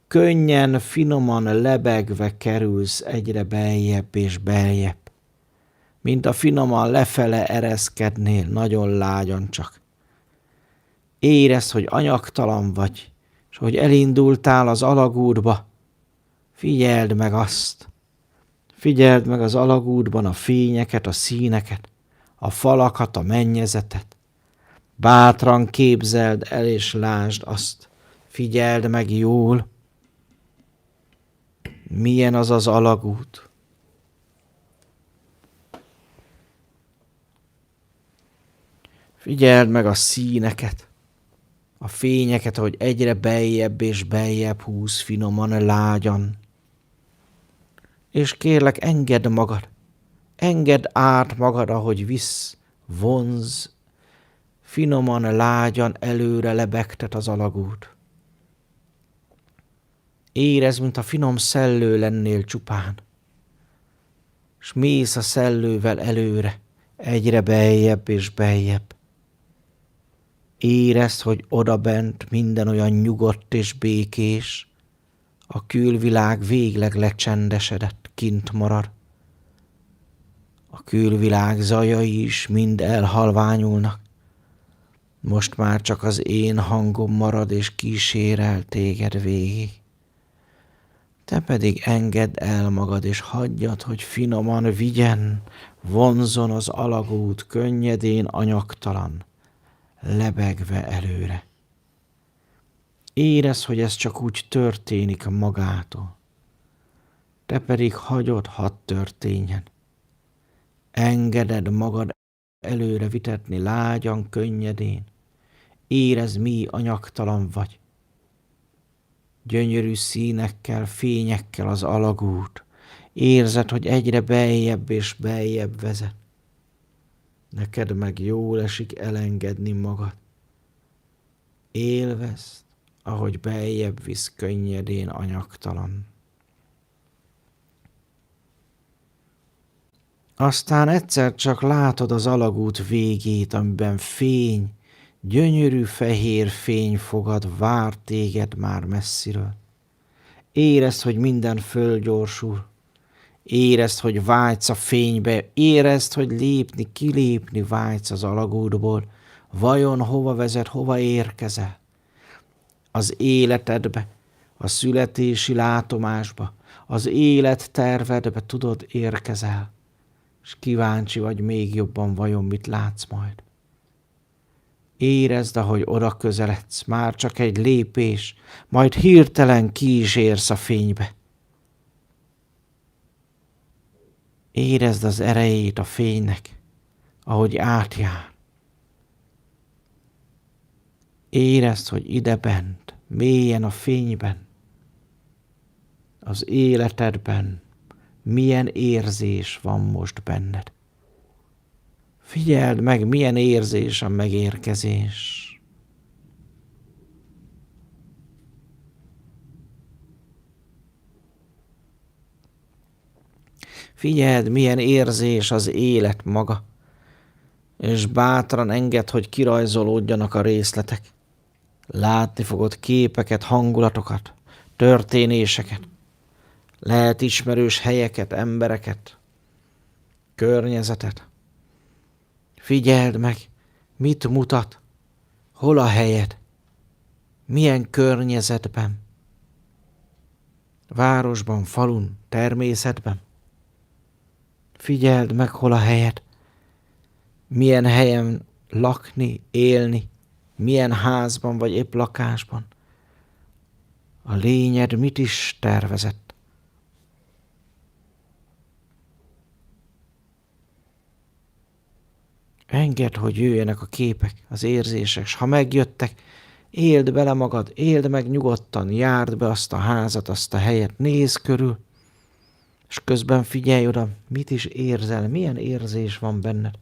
Könnyen, finoman lebegve kerülsz egyre beljebb és beljebb. Mint a finoman lefele ereszkednél, nagyon lágyan csak. Érezd, hogy anyagtalan vagy, és hogy elindultál az alagútba. Figyeld meg azt. Figyeld meg az alagútban a fényeket, a színeket, a falakat, a mennyezetet. Bátran képzeld el és lásd azt. Figyeld meg jól. Milyen az az alagút? Figyeld meg a színeket, a fényeket, ahogy egyre beljebb és beljebb húz finoman, lágyan. És kérlek, engedd magad, engedd át magad, ahogy visz, vonz, finoman, lágyan előre lebegtet az alagút. Érezd, mint a finom szellő lennél csupán, s mész a szellővel előre, egyre beljebb és beljebb. Érezd, hogy odabent minden olyan nyugodt és békés, a külvilág végleg lecsendesedett, kint marad. A külvilág zajai is mind elhalványulnak. Most már csak az én hangom marad és kísérel téged végig. Te pedig engedd el magad és hagyjad, hogy finoman vigyen, vonzon az alagút könnyedén anyagtalan, lebegve előre. Érezd, hogy ez csak úgy történik magától. Te pedig hagyod, hadd történjen. Engeded magad előre vitetni lágyan, könnyedén. Érezd, mi anyagtalan vagy. Gyönyörű színekkel, fényekkel az alagút. Érzed, hogy egyre beljebb és beljebb vezet. Neked meg jól esik elengedni magad. Élvezd, ahogy beljebb visz könnyedén anyagtalan. Aztán egyszer csak látod az alagút végét, amiben fény, gyönyörű fehér fény fogad, vár téged már messziről. Érezd, hogy minden fölgyorsul. Érezd, hogy vágysz a fénybe. Érezd, hogy lépni, kilépni vágysz az alagútból. Vajon hova vezet, hova érkezel? Az életedbe, a születési látomásba, az élettervedbe tudod érkezel. És kíváncsi vagy még jobban, vajon mit látsz majd. Érezd, ahogy oda közeledsz, már csak egy lépés, majd hirtelen ki is érsz a fénybe. Érezd az erejét a fénynek, ahogy átjár. Érezd, hogy idebent, mélyen a fényben, az életedben milyen érzés van most benned. Figyeld meg, milyen érzés a megérkezés. Figyeld, milyen érzés az élet maga, és bátran engedd, hogy kirajzolódjanak a részletek. Látni fogod képeket, hangulatokat, történéseket. Lehet ismerős helyeket, embereket, környezetet. Figyeld meg, mit mutat, hol a helyed, milyen környezetben. Városban, falun, természetben. Figyeld meg, hol a helyed, milyen helyen lakni, élni, milyen házban vagy épp lakásban. A lényed mit is tervezett. Engedd, hogy jöjjenek a képek, az érzések, s ha megjöttek, éld bele magad, éld meg nyugodtan, járd be azt a házat, azt a helyet, nézz körül, és közben figyelj oda, mit is érzel, milyen érzés van benned.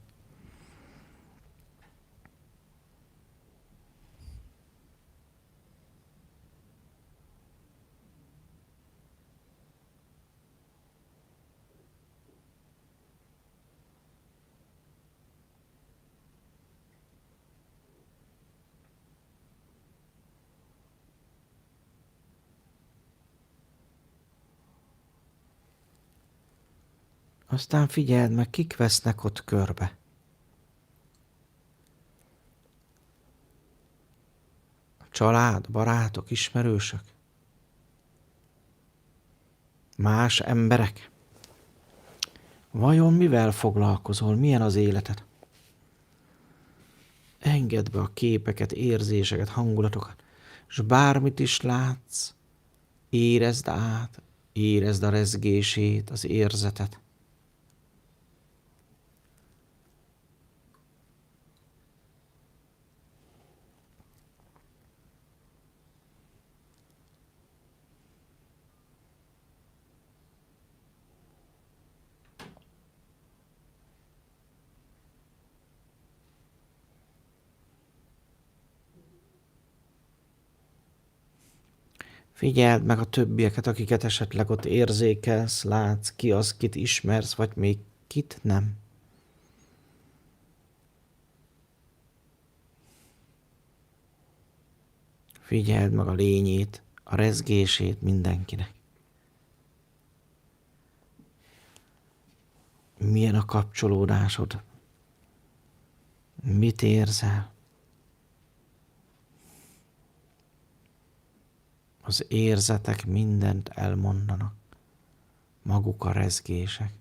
Aztán figyeld meg, kik vesznek ott körbe. A család, barátok, ismerősök. Más emberek. Vajon mivel foglalkozol, milyen az életed? Engedd be a képeket, érzéseket, hangulatokat, és bármit is látsz, érezd át, érezd a rezgését, az érzetet. Figyeld meg a többieket, akiket esetleg ott érzékelsz, látsz, ki az, kit ismersz, vagy még kit nem. Figyeld meg a lényét, a rezgését mindenkinek. Milyen a kapcsolódásod? Mit érzel? Az érzetek mindent elmondanak. Maguk a rezgések.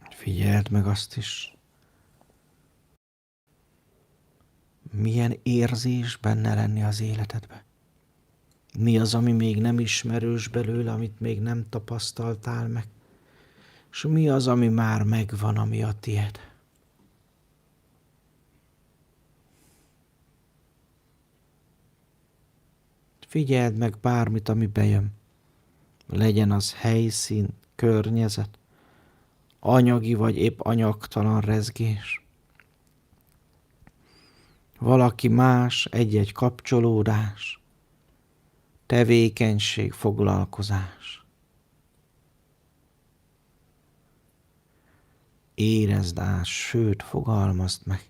Figyeld meg azt is, milyen érzés benne lenni az életedbe. Mi az, ami még nem ismerős belőle, amit még nem tapasztaltál meg, és mi az, ami már megvan, ami a tied. Figyeld meg bármit, ami bejön. Legyen az helyszín, környezet, anyagi vagy épp anyagtalan rezgés. Valaki más, egy-egy kapcsolódás, tevékenység, foglalkozás. Érezd át, sőt, fogalmazd meg.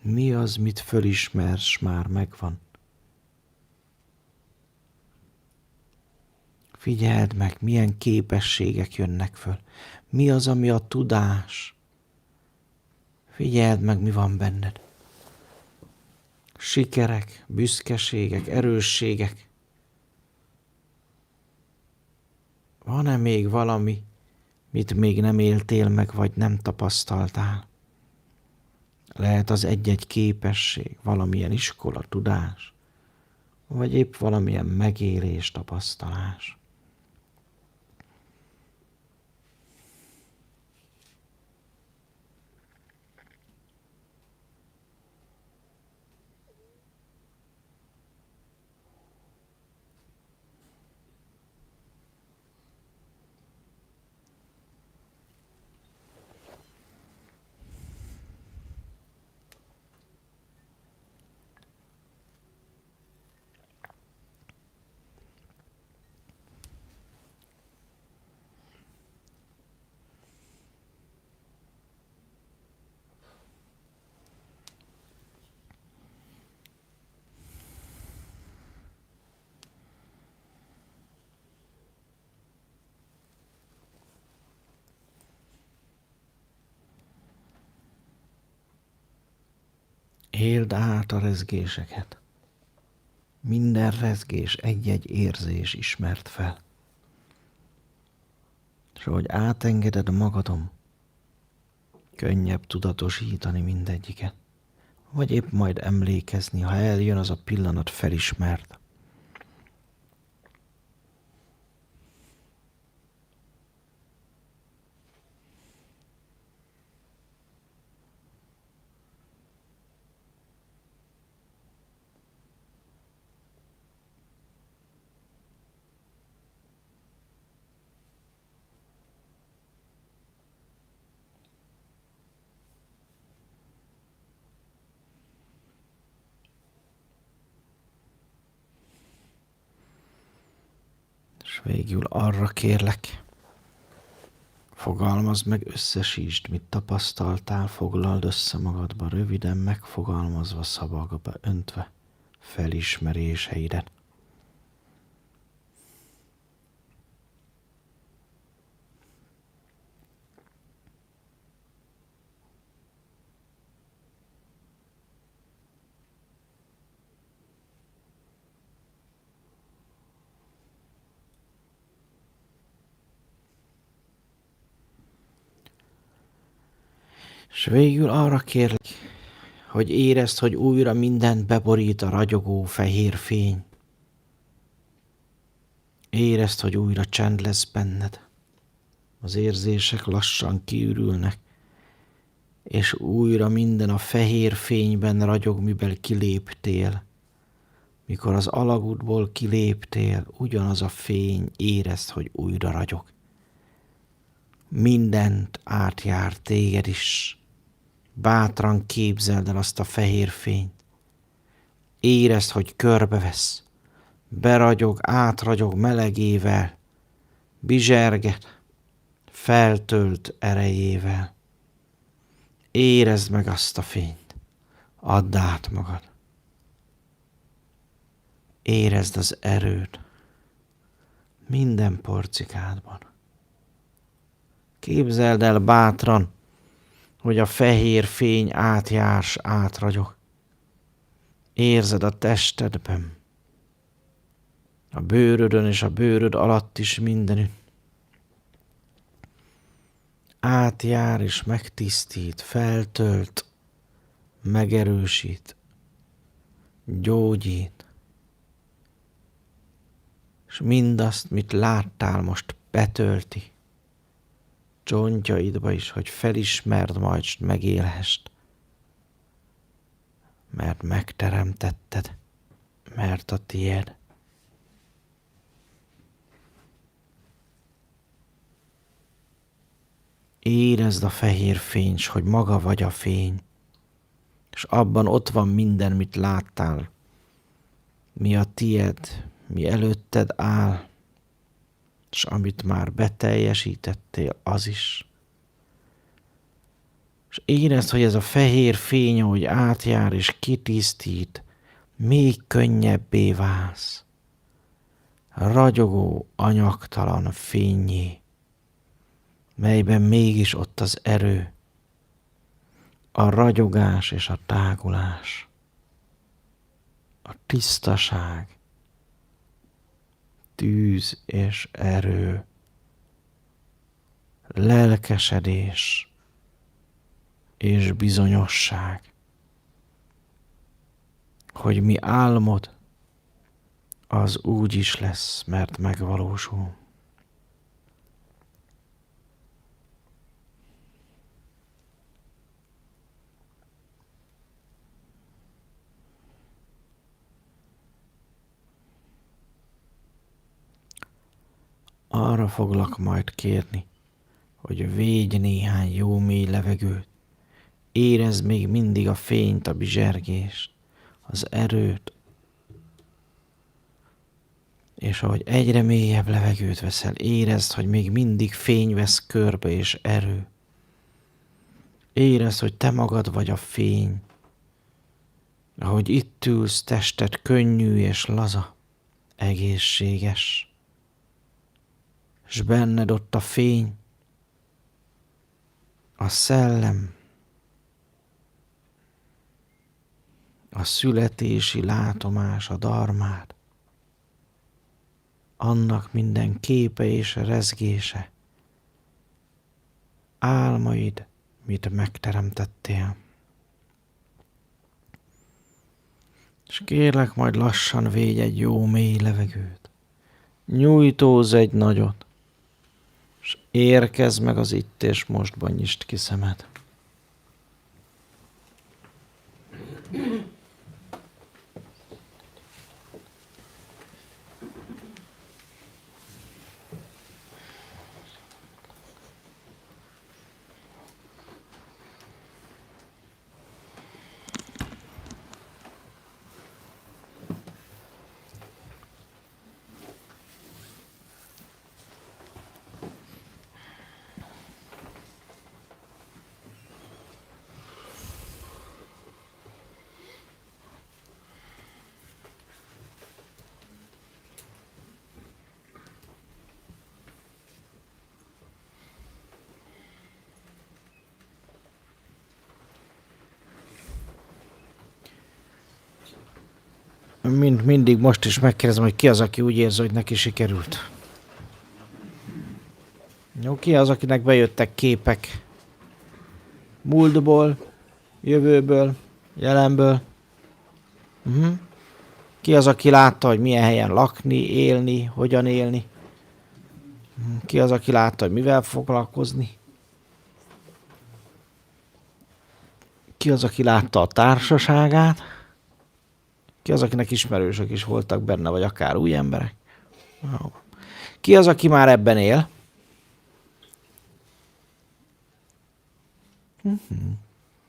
Mi az, mit fölismersz, már megvan? Figyeld meg, milyen képességek jönnek föl. Mi az, ami a tudás? Figyeld meg, mi van benned. Sikerek, büszkeségek, erősségek. Van-e még valami, mit még nem éltél meg, vagy nem tapasztaltál? Lehet az egy-egy képesség, valamilyen iskola, tudás, vagy épp valamilyen megélés, tapasztalás. Éld át a rezgéseket. Minden rezgés egy-egy érzés ismert fel. És ahogy átengeded magadon, könnyebb tudatosítani mindegyiket. Vagy épp majd emlékezni, ha eljön az a pillanat, felismert. És végül arra kérlek, fogalmazd meg, összesítsd, mit tapasztaltál, foglald össze magadba, röviden megfogalmazva, szavakba öntve felismeréseidet. És végül arra kérlek, hogy érezd, hogy újra mindent beborít a ragyogó fehér fény. Érezd, hogy újra csend lesz benned. Az érzések lassan kiürülnek, és újra minden a fehér fényben ragyog, mivel kiléptél. Mikor az alagútból kiléptél, ugyanaz a fény, érezd, hogy újra ragyog. Mindent átjár téged is. Bátran képzeld el azt a fehér fényt. Érezd, hogy körbevesz. Beragyog, átragyog melegével. Bizserget, feltölt erejével. Érezd meg azt a fényt. Add át magad. Érezd az erőt minden porcikádban. Képzeld el bátran, hogy a fehér fény átjárs, átragyog. Érzed a testedben, a bőrödön és a bőröd alatt is mindenütt. Átjár és megtisztít, feltölt, megerősít, gyógyít. És mindazt, mit láttál, most betölti csontjaidba is, hogy felismerd majd, s megélhest. Mert megteremtetted, mert a tied. Érezd a fehér fényt, s hogy maga vagy a fény, és abban ott van minden, mit láttál, mi a tied, mi előtted áll, és amit már beteljesítettél, az is. És érezd, hogy ez a fehér fény, ahogy átjár és kitisztít, még könnyebbé válsz. Ragyogó, anyagtalan fényé, melyben mégis ott az erő, a ragyogás és a tágulás, a tisztaság, tűz és erő, lelkesedés és bizonyosság, hogy mi álmod, az úgy is lesz, mert megvalósul. Arra foglak majd kérni, hogy védj néhány jó mély levegőt, érezd még mindig a fényt, a bizsergést, az erőt, és ahogy egyre mélyebb levegőt veszel, érezd, hogy még mindig fény vesz körbe és erő. Érezd, hogy te magad vagy a fény, ahogy itt ülsz, tested könnyű és laza, egészséges. És benned ott a fény, a szellem, a születési látomás, a dharmád, annak minden képe és rezgése, álmaid, mit megteremtettél. És kérlek, majd lassan védj egy jó mély levegőt, nyújtózz egy nagyot, és érkezz meg az itt és mostban, nyisd ki szemed. Mindig most is megkérdezem, hogy ki az, aki úgy érzi, hogy neki sikerült. Jó, ki az, akinek bejöttek képek múltból, jövőből, jelenből? Ki az, aki látta, hogy milyen helyen lakni, élni, hogyan élni? Ki az, aki látta, hogy mivel foglalkozni? Ki az, aki látta a társaságát? Ki az, akinek ismerősök is voltak benne, vagy akár új emberek? Jó. Ki az, aki már ebben él?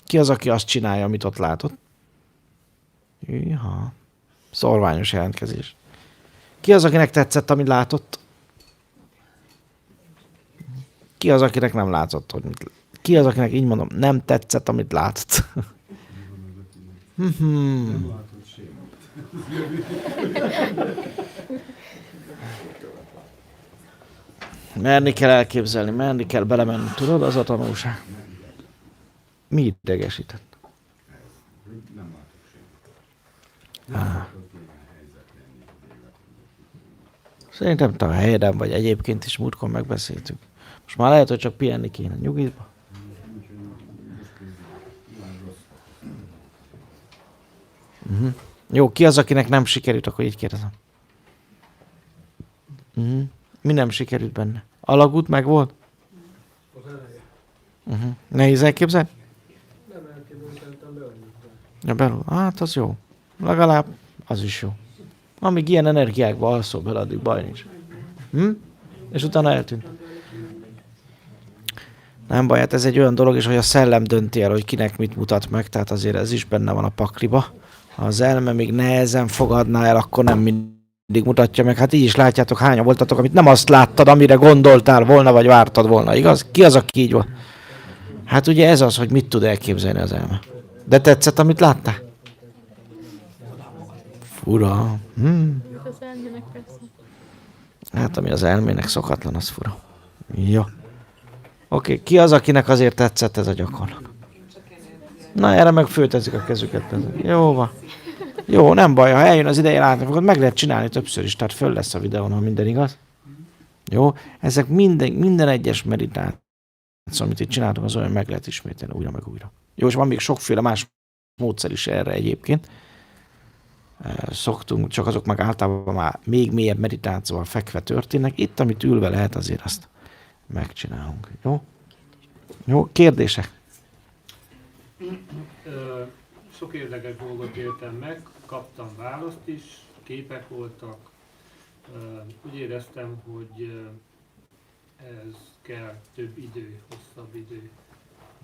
Ki az, aki azt csinálja, amit ott látott? Iha. Szorványos jelentkezés. Ki az, akinek tetszett, amit látott? Ki az, akinek nem látott? Hogy mit... Ki az, akinek így mondom, nem tetszett, amit látott? Merni kell elképzelni, merni kell belemenni, tudod, az a tanulság. Mi idegesített? Szerintem te a helyeden vagy, egyébként is múltkor megbeszéltük. Most már lehet, hogy csak pihenni kéne nyugiba. Jó, ki az, akinek nem sikerült, akkor így kérdezem. Mi nem sikerült benne? Alagút meg volt? Az eleje. Nehéz elképzelni? Nem elképzeltem be annyit. Ja, belül. Hát az jó. Legalább az is jó. Amíg ilyen energiákba alszol bele, addig baj nincs. És utána eltűnt. Nem baj, hát ez egy olyan dolog is, hogy a szellem dönti el, hogy kinek mit mutat meg, tehát azért ez is benne van a pakliba. Ha az elme még nehezen fogadná el, akkor nem mindig mutatja meg. Hát így is látjátok, hányan voltatok, amit nem azt láttad, amire gondoltál volna, vagy vártad volna, igaz? Ki az, aki így volt? Hát ugye ez az, hogy mit tud elképzelni az elme. De tetszett, amit láttál? Fura. Az elmének persze. Hát ami az elmének szokatlan, az fura. Jó. Oké, ki az, akinek azért tetszett ez a gyakorlat? Na, erre meg fölteszik a kezüket. Jó van. Jó, nem baj, ha eljön az ideje látni fogod, meg lehet csinálni többször is, tehát föl lesz a videón, ha minden igaz. Jó, ezek minden egyes meditáció, amit itt csináltunk, az olyan meg lehet ismételni újra meg újra. Jó, és van még sokféle más módszer is erre egyébként. Szoktunk, csak azok meg általában már még mélyebb meditációval fekve történnek. Itt, amit ülve lehet, azért azt megcsinálunk. Jó? Jó, kérdések? Sok érdekes dolgot éltem meg, kaptam választ is, képek voltak. Úgy éreztem, hogy ez kell több idő, hosszabb idő.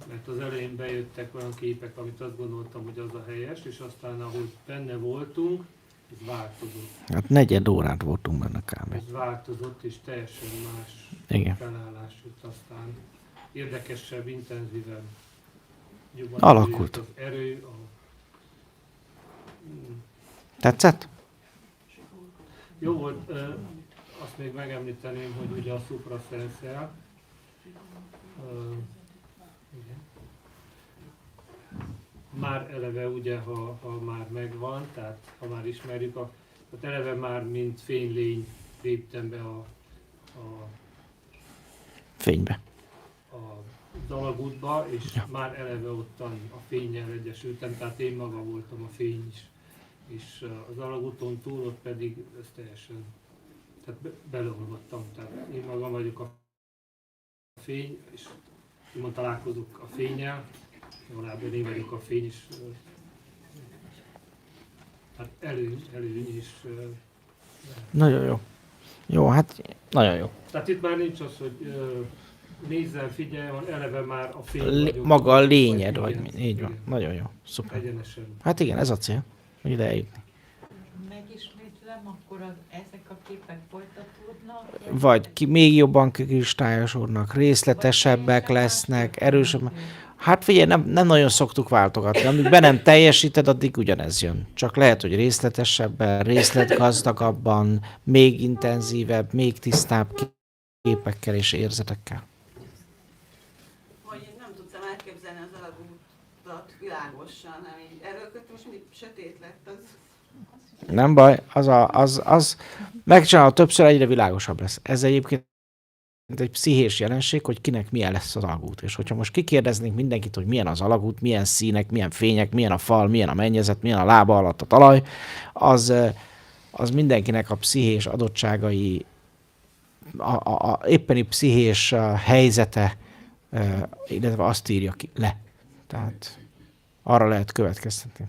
Mert az elején bejöttek olyan képek, amit azt gondoltam, hogy az a helyes, és aztán ahogy benne voltunk, ez változott. Hát 4 órát voltunk benne kb. Ez változott, és teljesen más Igen. felállás jött aztán. Érdekesebb, intenzívebb. Jobban Alakult. Az erő, Tetszett? Jó volt, azt még megemlíteném, hogy ugye a suprasenszel, igen. Már eleve ugye, ha már megvan, tehát ha már ismerjük, tehát eleve már mint fénylény léptem be a Fénybe. dalagútba, és már eleve ottan a fénnyel egyesültem, tehát én maga voltam a fény is. És az alagúton túl ott pedig ez teljesen, tehát beleolvadtam, tehát én magam vagyok a fény, és úgymond találkozok a fénnyel, valójában én vagyok a fény, és hát előny is. Nagyon jó. Jó, hát nagyon jó. Tehát itt már nincs az, hogy nézzel, figyelj, van eleve már a fény vagyok. Maga a lényed, vagy igen, így van. igen. Nagyon jó. Szuper. Egyenesen. Hát igen, ez a cél, hogy ide eljutni. Megismétlem, akkor ezek a képek folytatódnak? Vagy még jobban kristályosodnak, részletesebbek lesznek, erősebbek. Hát figyelj, nem nagyon szoktuk váltogatni. Amíg be nem teljesíted, addig ugyanez jön. Csak lehet, hogy részletesebben, részletgazdagabban, még intenzívebb, még tisztább képekkel és érzetekkel. Hogy én nem tudtam elképzelni az alagútat világosan, nem így. Erről most mindig sötét lett az. Nem baj, az megcsinálva többször egyre világosabb lesz. Ez egyébként egy pszichés jelenség, hogy kinek milyen lesz az alagút. És hogyha most kikérdeznénk mindenkit, hogy milyen az alagút, milyen színek, milyen fények, milyen a fal, milyen a mennyezet, milyen a lába alatt a talaj, az mindenkinek a pszichés adottságai a éppeni pszichés helyzete, illetve azt írja ki le. Tehát arra lehet következtetni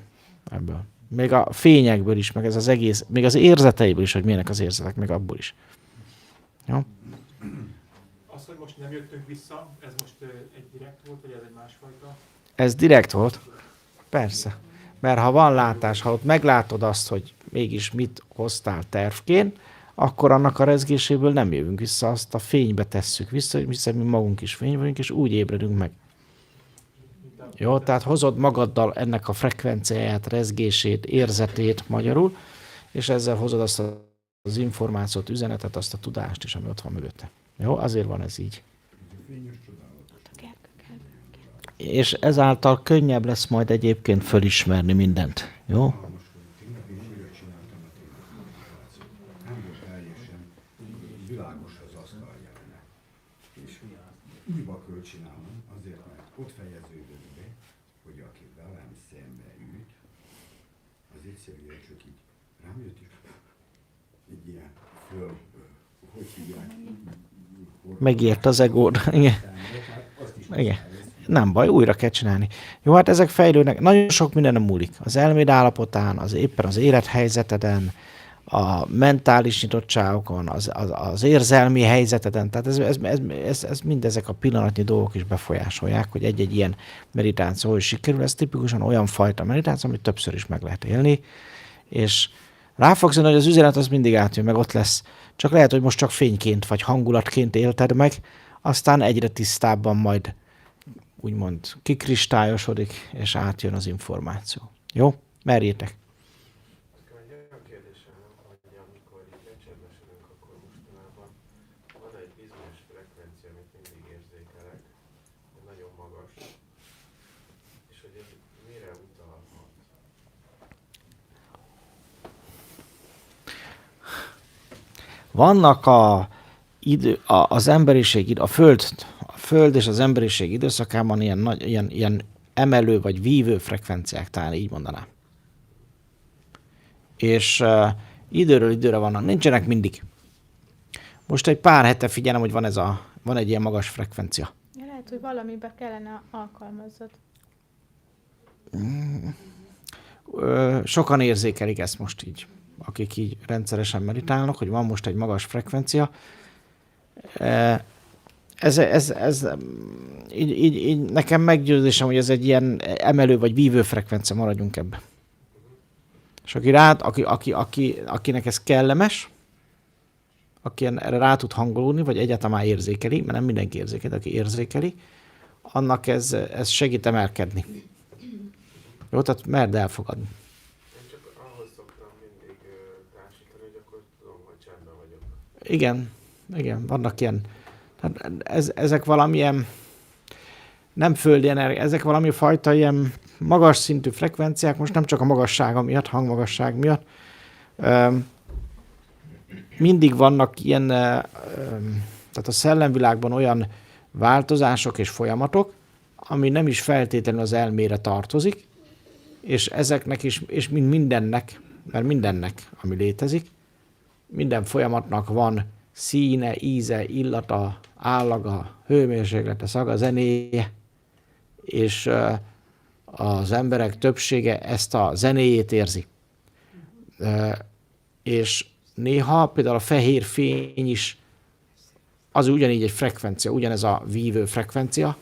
ebből. Még a fényekből is, meg ez az egész, még az érzeteiből is, hogy milyenek az érzetek, meg abból is. Jó? Az, hogy most nem jöttünk vissza, ez most egy direkt volt, vagy ez egy másfajta? Ez direkt volt. Persze. Mert ha van látás, ha ott meglátod azt, hogy mégis mit hoztál tervként, akkor annak a rezgéséből nem jövünk vissza, azt a fénybe tesszük vissza, hiszen mi magunk is fény vagyunk, és úgy ébredünk meg. Jó, tehát hozod magaddal ennek a frekvenciáját, rezgését, érzetét magyarul, és ezzel hozod azt az információt, üzenetet, azt a tudást is, ami ott van mögötte. Jó, azért van ez így. És ezáltal könnyebb lesz majd egyébként fölismerni mindent. Jó? Világos az asztaljelene. És újba kell csinálnom, azért, mert ott fejeződött be, hogy aki velem szembe ült, az egyszerűen csak így rám jött, és egy ilyen föl, hogy hívják? Megért az egód. Igen. Igen. Nem baj, újra kell csinálni. Jó, hát ezek fejlődnek. Nagyon sok minden múlik. Az elméd állapotán, éppen az élethelyzeteden, a mentális nyitottságokon, az érzelmi helyzeteden. Tehát ez mindezek a pillanatnyi dolgok is befolyásolják, hogy egy-egy ilyen meditáció hogy sikerül. Ez tipikusan olyan fajta meditáció, amit többször is meg lehet élni, és rá fogsz jönni, hogy az üzenet az mindig átjön, meg ott lesz. Csak lehet, hogy most csak fényként vagy hangulatként élted meg, aztán egyre tisztábban majd úgymond kikristályosodik, és átjön az információ. Jó? Merjétek! Egy olyan kérdésem van, hogy amikor így lecsendesedünk, akkor mostanában van egy bizonyos frekvencia, amit mindig érzékelek, hogy nagyon magas, és hogy ez mire utalhat? Vannak az emberiség, a Föld és az emberiség időszakában ilyen emelő vagy vívő frekvenciák, talán így mondanám. És időről időre vannak, nincsenek mindig. Most egy pár hete figyelem, hogy van egy ilyen magas frekvencia. Ja, lehet, hogy valamibe kellene alkalmazzad. Sokan érzékelik ezt most így, akik így rendszeresen meditálnak, hogy van most egy magas frekvencia. Ez így nekem meggyőzésem, hogy ez egy ilyen emelő vagy vívő frekvencia, maradjunk ebben. És akinek ez kellemes, aki erre rá tud hangolódni, vagy egyáltalán már érzékeli, mert nem mindenki érzékeli, aki érzékeli, annak ez segít emelkedni. Jó, tehát merd elfogadni. Én csak ahhoz szoktam mindig társítani, hogy akkor tudom, hogy csendben vagyok. Igen, vannak ilyen. Ezek valamilyen nem földi energia, ezek valami fajta ilyen magas szintű frekvenciák, most nem csak a magassága miatt, hangmagasság miatt. Mindig vannak ilyen, tehát a szellemvilágban olyan változások és folyamatok, ami nem is feltétlenül az elmére tartozik, és ezeknek is, és mindennek, mert mindennek, ami létezik, minden folyamatnak van színe, íze, illata, állaga, hőmérséklete, szaga, zenéje, és az emberek többsége ezt a zenéjét érzi. És néha például a fehér fény is az ugyanígy egy frekvencia, ugyanez a vívő frekvencia,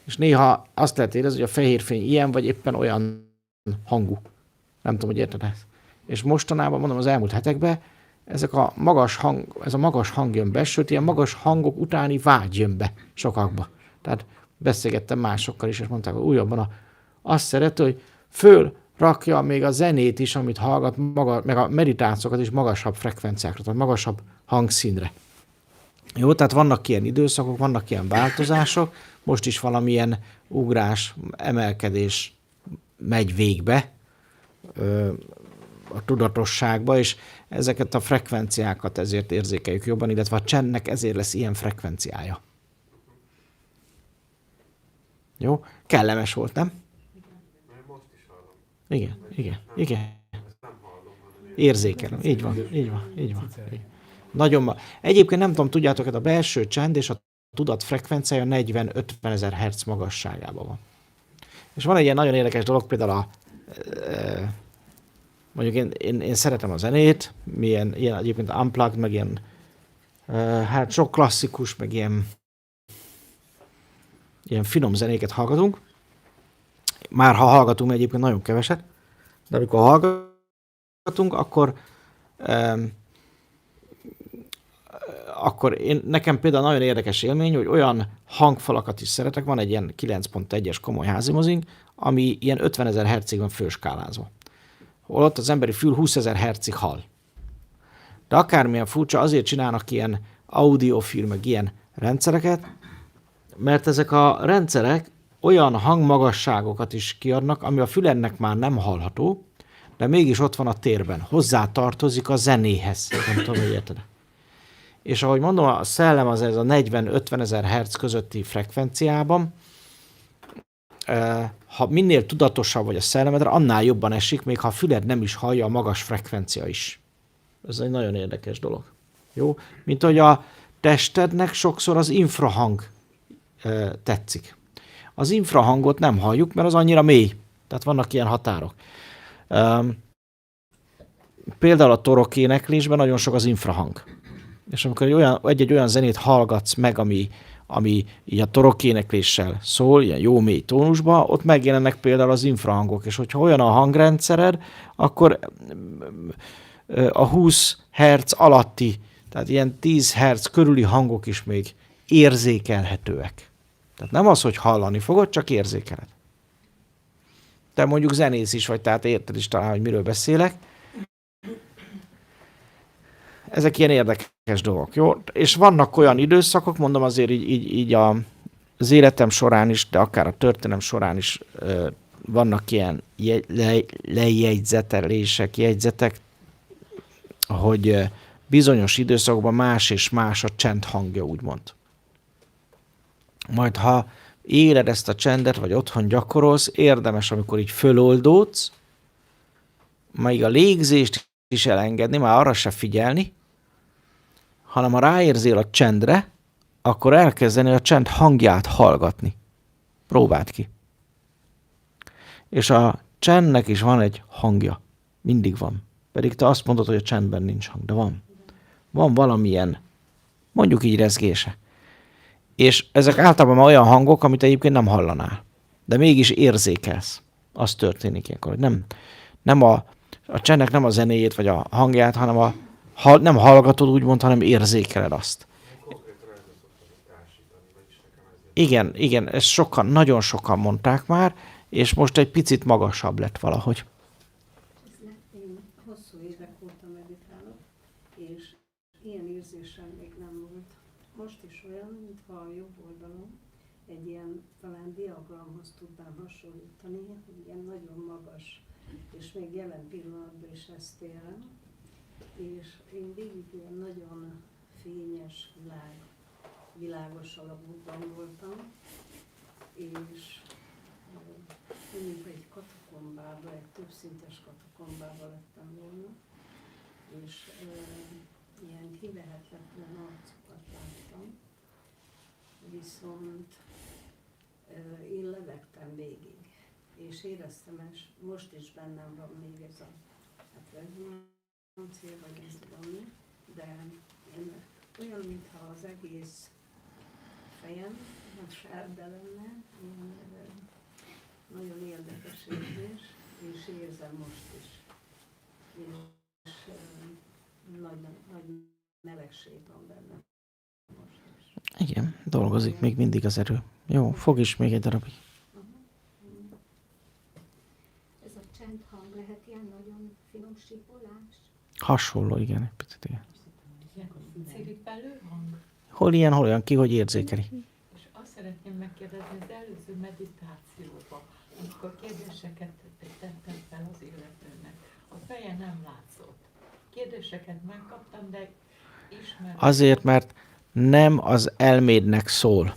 és néha azt lehet érezni, hogy a fehér fény ilyen, vagy éppen olyan hangú. Nem tudom, hogy érted ezt. És mostanában, mondom, az elmúlt hetekben ez a magas hang jön be, sőt, ilyen magas hangok utáni vágy jön be sokakba. Tehát beszélgettem másokkal is, és mondták, hogy újabban azt szerető, hogy fölrakja még a zenét is, amit hallgat, meg a meditációkat is magasabb frekvenciákra, tehát magasabb hangszínre. Jó, tehát vannak ilyen időszakok, vannak ilyen változások, most is valamilyen ugrás, emelkedés megy végbe a tudatosságba, és ezeket a frekvenciákat ezért érzékeljük jobban, illetve a csendnek ezért lesz ilyen frekvenciája. Jó? Kellemes volt, nem? Mert most is hallom. Igen. Ezt nem hallom, hanem Érzékelem. Így van. Egyébként nem tudom, tudjátok, a belső csend és a tudat frekvenciája 40-50 ezer hertz magasságában van. És van egy ilyen nagyon érdekes dolog, például mondjuk én szeretem a zenét, ilyen egyébként unplugged, meg ilyen hát sok klasszikus, meg ilyen finom zenéket hallgatunk. Már ha hallgatunk, egyébként nagyon keveset, de amikor hallgatunk, akkor nekem például nagyon érdekes élmény, hogy olyan hangfalakat is szeretek, van egy ilyen 9.1-es komoly házimozink, ami ilyen 50 ezer hertzig van főskálázva. Holott az emberi fül 20 ezer hertzig hall. De akármilyen furcsa, azért csinálnak ilyen audiofil, meg ilyen rendszereket, mert ezek a rendszerek olyan hangmagasságokat is kiadnak, ami a fülednek már nem hallható, de mégis ott van a térben. Hozzá tartozik a zenéhez. Nem tudom, hogy érted. És ahogy mondom, a szellem az ez a 40-50 ezer hertz közötti frekvenciában, ha minél tudatosabb vagy a szellemedre, annál jobban esik, még ha a füled nem is hallja, a magas frekvencia is. Ez egy nagyon érdekes dolog. Jó? Mint hogy a testednek sokszor az infrahang tetszik. Az infrahangot nem halljuk, mert az annyira mély. Tehát vannak ilyen határok. Például a torokéneklésben nagyon sok az infrahang. És amikor egy olyan zenét hallgatsz meg, ami így a torokénekléssel szól, ilyen jó mély tónusba, ott megjelennek például az infrahangok, és hogyha olyan a hangrendszered, akkor a 20 Hz alatti, tehát ilyen 10 Hz körüli hangok is még érzékelhetőek. Tehát nem az, hogy hallani fogod, csak érzékeled. Te mondjuk zenész is vagy, tehát érted is talán, hogy miről beszélek. Ezek ilyen érdekes dolgok, jó? És vannak olyan időszakok, mondom azért így az életem során is, de akár a történelem során is vannak ilyen lejegyzetelések, jegyzetek, hogy bizonyos időszakban más és más a csend hangja, úgymond. Majd ha éled ezt a csendet, vagy otthon gyakorolsz, érdemes, amikor így föloldódsz, még a légzést is elengedni, már arra se figyelni, hanem ha ráérzél a csendre, akkor elkezdeni a csend hangját hallgatni. Próbáld ki. És a csendnek is van egy hangja. Mindig van. Pedig te azt mondod, hogy a csendben nincs hang, de van. Van valamilyen, mondjuk így rezgése. És ezek általában olyan hangok, amit egyébként nem hallanál. De mégis érzékelsz. Az történik ilyenkor, hogy nem a csendnek nem a zenéjét, vagy a hangját, hanem nem hallgatod úgymond, hanem érzékeled azt. Igen, ezt nagyon sokan mondták már, és most egy picit magasabb lett valahogy. Én hosszú évek óta meditálok, és ilyen érzésem még nem volt. Most is olyan, mintha a jobb oldalon egy ilyen talán diagramhoz tudnám hasonlítani, hogy ilyen nagyon magas, és még jelen pillanatban is ezt élem. És én végig ilyen nagyon fényes, világos alapokban voltam, és mondjuk egy katakombába, egy többszintes katakombába lettem volna, és ilyen hihetetlen arcokat láttam, viszont én levegtem végig, és éreztem, és most is bennem van még ez a cél, vagy nem tudom mi, de én olyan, mintha az egész fejem, nem sárga lenne, nagyon érdekes érzés, és érzem most is. És nagy melegség van benne most is. Igen, dolgozik még mindig az erő. Jó, fog is még egy darabig. Ez a csendhang lehet ilyen nagyon finom sípolás? Hasonló, igen, egy picit igen. Ciripelő hang? Hol ilyen, hol olyan, ki hogy érzékeli. És azt szeretném megkérdezni, az előző meditációban, amikor kérdéseket tettem fel az illetőnek, a feje nem látszott. Kérdéseket megkaptam, de ismerem. Azért, mert nem az elmédnek szól.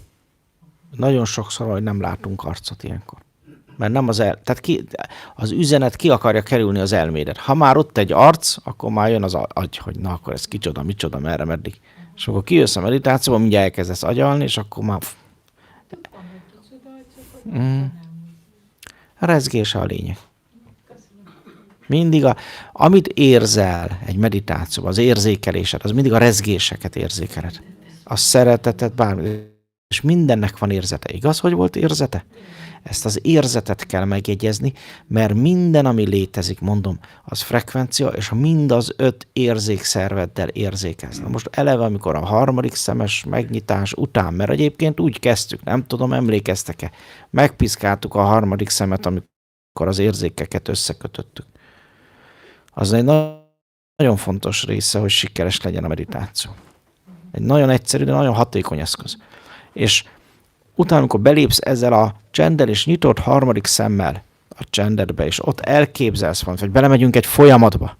Nagyon sokszor, hogy nem látunk arcot ilyenkor. Mert nem tehát az üzenet ki akarja kerülni az elmédet. Ha már ott egy arc, akkor már jön az agy, hogy na akkor ez kicsoda, micsoda, merre, meddig. És akkor kijössz a meditációba, mindjárt elkezdesz agyalni, és akkor már Van egy kicsoda, csak hogy nem. a rezgése a lényeg. Mindig amit érzel egy meditációban, az érzékelésed, az mindig a rezgéseket érzékeled. A szeretetet, bármi. És mindennek van érzete. Igaz, hogy volt érzete? Ezt az érzetet kell megjegyezni, mert minden, ami létezik, mondom, az frekvencia, és mind az 5 érzékszerveddel érzékelsz. Na most eleve, amikor a harmadik szemes megnyitás után, mert egyébként úgy kezdtük, nem tudom, emlékeztek-e, megpiszkáltuk a harmadik szemet, amikor az érzékeket összekötöttük. Az egy nagyon fontos része, hogy sikeres legyen a meditáció. Egy nagyon egyszerű, de nagyon hatékony eszköz. És utána, amikor belépsz ezzel a csenddel és nyitott harmadik szemmel a csendedbe, és ott elképzelsz valamit, vagy belemegyünk egy folyamatba,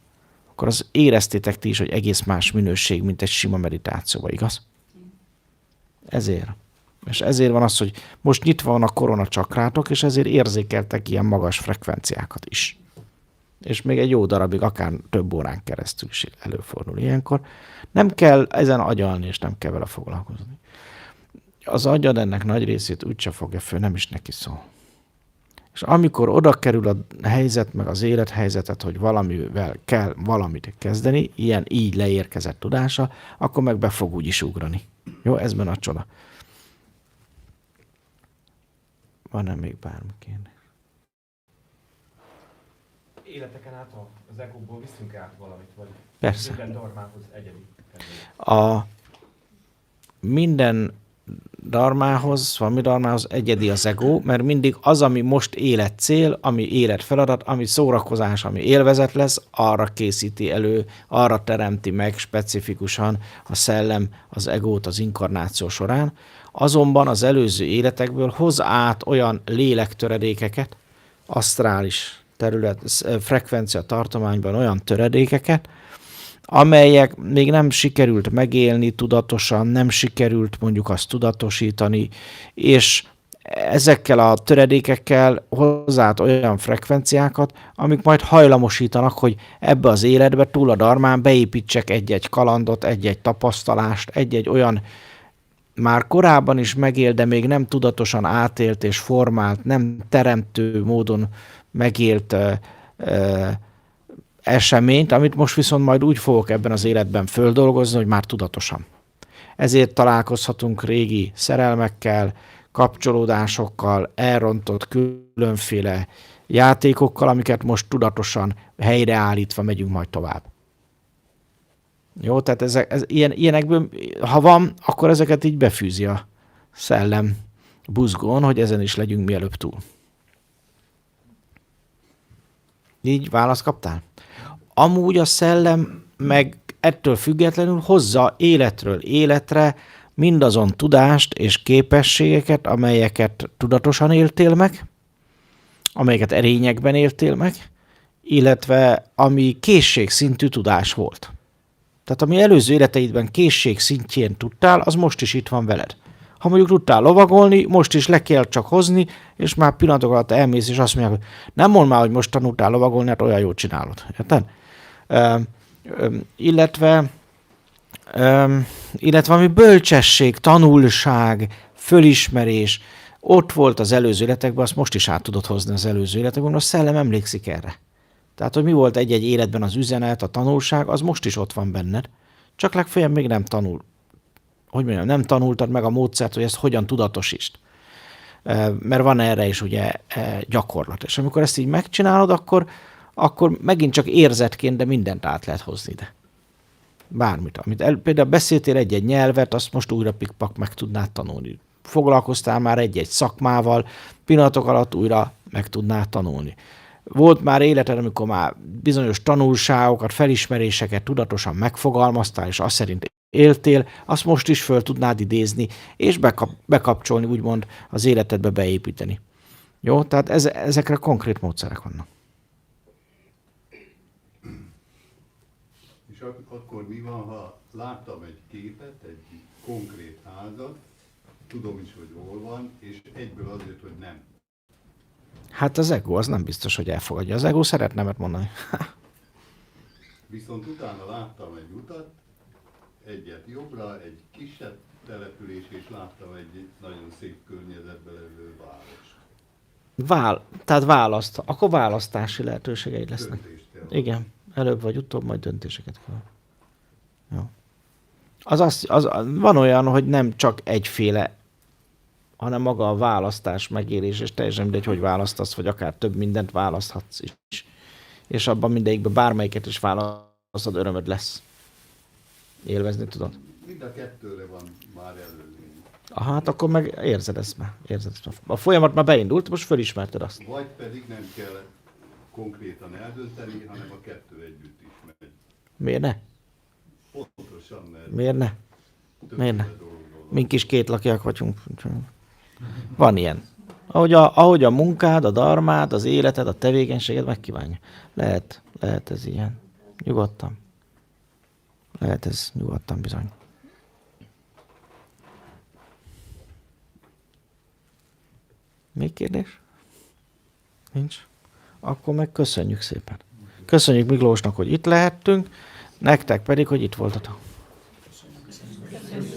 akkor az éreztétek ti is, hogy egész más minőség, mint egy sima meditációba, igaz? Ezért. És ezért van az, hogy most nyitva van a korona csakrátok, és ezért érzékeltek ilyen magas frekvenciákat is. És még egy jó darabig, akár több órán keresztül is előfordul ilyenkor. Nem kell ezen agyalni, és nem kell vele foglalkozni. Az agyad ennek nagy részét úgyse fogja föl, nem is neki szól. És amikor oda kerül a helyzet, meg az élethelyzetet, hogy valamivel kell valamit kezdeni, ilyen így leérkezett tudása, akkor meg be fog úgy is ugrani. Jó, ez benne a csoda. Van-e még bármi kérdés? Életeken át az egóból viszünk át valamit, vagy Persze. minden dharmához egyedi. Minden dharmához, valami dharmához egyedi az ego, mert mindig az, ami most életcél, ami életfeladat, ami szórakozás, ami élvezet lesz, arra készíti elő, arra teremti meg specifikusan a szellem az egót az inkarnáció során. Azonban az előző életekből hoz át olyan lélektöredékeket, asztrális terület, frekvencia tartományban olyan töredékeket, amelyek még nem sikerült megélni tudatosan, nem sikerült mondjuk azt tudatosítani, és ezekkel a töredékekkel hozzát olyan frekvenciákat, amik majd hajlamosítanak, hogy ebbe az életbe túl a dharmán beépítsek egy-egy kalandot, egy-egy tapasztalást, egy-egy olyan már korábban is megélt, de még nem tudatosan átélt és formált, nem teremtő módon megélt eseményt, amit most viszont majd úgy fogok ebben az életben földolgozni, hogy már tudatosan. Ezért találkozhatunk régi szerelmekkel, kapcsolódásokkal, elrontott különféle játékokkal, amiket most tudatosan helyreállítva megyünk majd tovább. Jó, tehát ilyenekből, ha van, akkor ezeket így befűzi a szellem buzgón, hogy ezen is legyünk mielőbb túl. Így választ kaptál? Amúgy a szellem meg ettől függetlenül hozza életről életre mindazon tudást és képességeket, amelyeket tudatosan éltél meg, amelyeket erényekben éltél meg, illetve ami készségszintű tudás volt. Tehát ami előző életeidben készség szintjén tudtál, az most is itt van veled. Ha mondjuk tudtál lovagolni, most is le kell csak hozni, és már pillanatok alatt elmész, és azt mondják, hogy nem mondd már, hogy most tanultál lovagolni, hát olyan jól csinálod. Érted? Illetve ami bölcsesség, tanulság, fölismerés, ott volt az előző életekben, azt most is át tudod hozni az előző életekben, a szellem emlékszik erre. Tehát, hogy mi volt egy-egy életben az üzenet, a tanulság, az most is ott van benned. Csak legfeljebb még nem nem tanultad meg a módszert, hogy ezt hogyan tudatosítsd. Mert van erre is ugye gyakorlat. És amikor ezt így megcsinálod, akkor megint csak érzetként, de mindent át lehet hozni ide. Bármit. Például beszéltél egy-egy nyelvet, azt most újra pikpak meg tudnád tanulni. Foglalkoztál már egy-egy szakmával, pillanatok alatt újra meg tudnád tanulni. Volt már életed, amikor már bizonyos tanulságokat, felismeréseket tudatosan megfogalmaztál, és azt szerint éltél, azt most is föl tudnád idézni, és bekapcsolni, úgymond az életedbe beépíteni. Jó? Tehát ezekre konkrét módszerek vannak. És akkor mi van, ha láttam egy képet, egy konkrét házat, tudom is, hogy hol van, és egyből azért, hogy nem. Hát az ego az nem biztos, hogy elfogadja. Az ego szeret nemet mondani. Viszont utána láttam egy utat, egyet jobbra, egy kisebb település, és láttam egy nagyon szép környezetben levő várost. Tehát választ. Akkor választási lehetőségeid lesznek. Döntést kell. Igen. Előbb vagy utóbb majd döntéseket kell. Jó. Van olyan, hogy nem csak egyféle, hanem maga a választás megélés, és teljesen mindegy, hogy választasz, vagy akár több mindent választhatsz is. És abban mindegyikben bármelyiket is választod, örömöd lesz. Élvezni tudod. Mind a kettőre van már előzmény. Hát akkor meg érzed ezt már. A folyamat már beindult, most fölismerted azt. Vagy pedig nem kell konkrétan eldönteni, hanem a kettő együtt is megy. Miért ne? Pontosan, mert Miért ne? Miért ne? többféle dologról van. Mink is kétlakiak vagyunk. Van ilyen. Ahogy a munkád, a dharmád, az életed, a tevékenységed megkívánja. Lehet ez ilyen. Nyugodtan. Lehet ez nyugodtan bizony. Még kérdés? Nincs? Akkor meg köszönjük szépen. Köszönjük Miklósnak, hogy itt lehettünk, nektek pedig, hogy itt voltatok.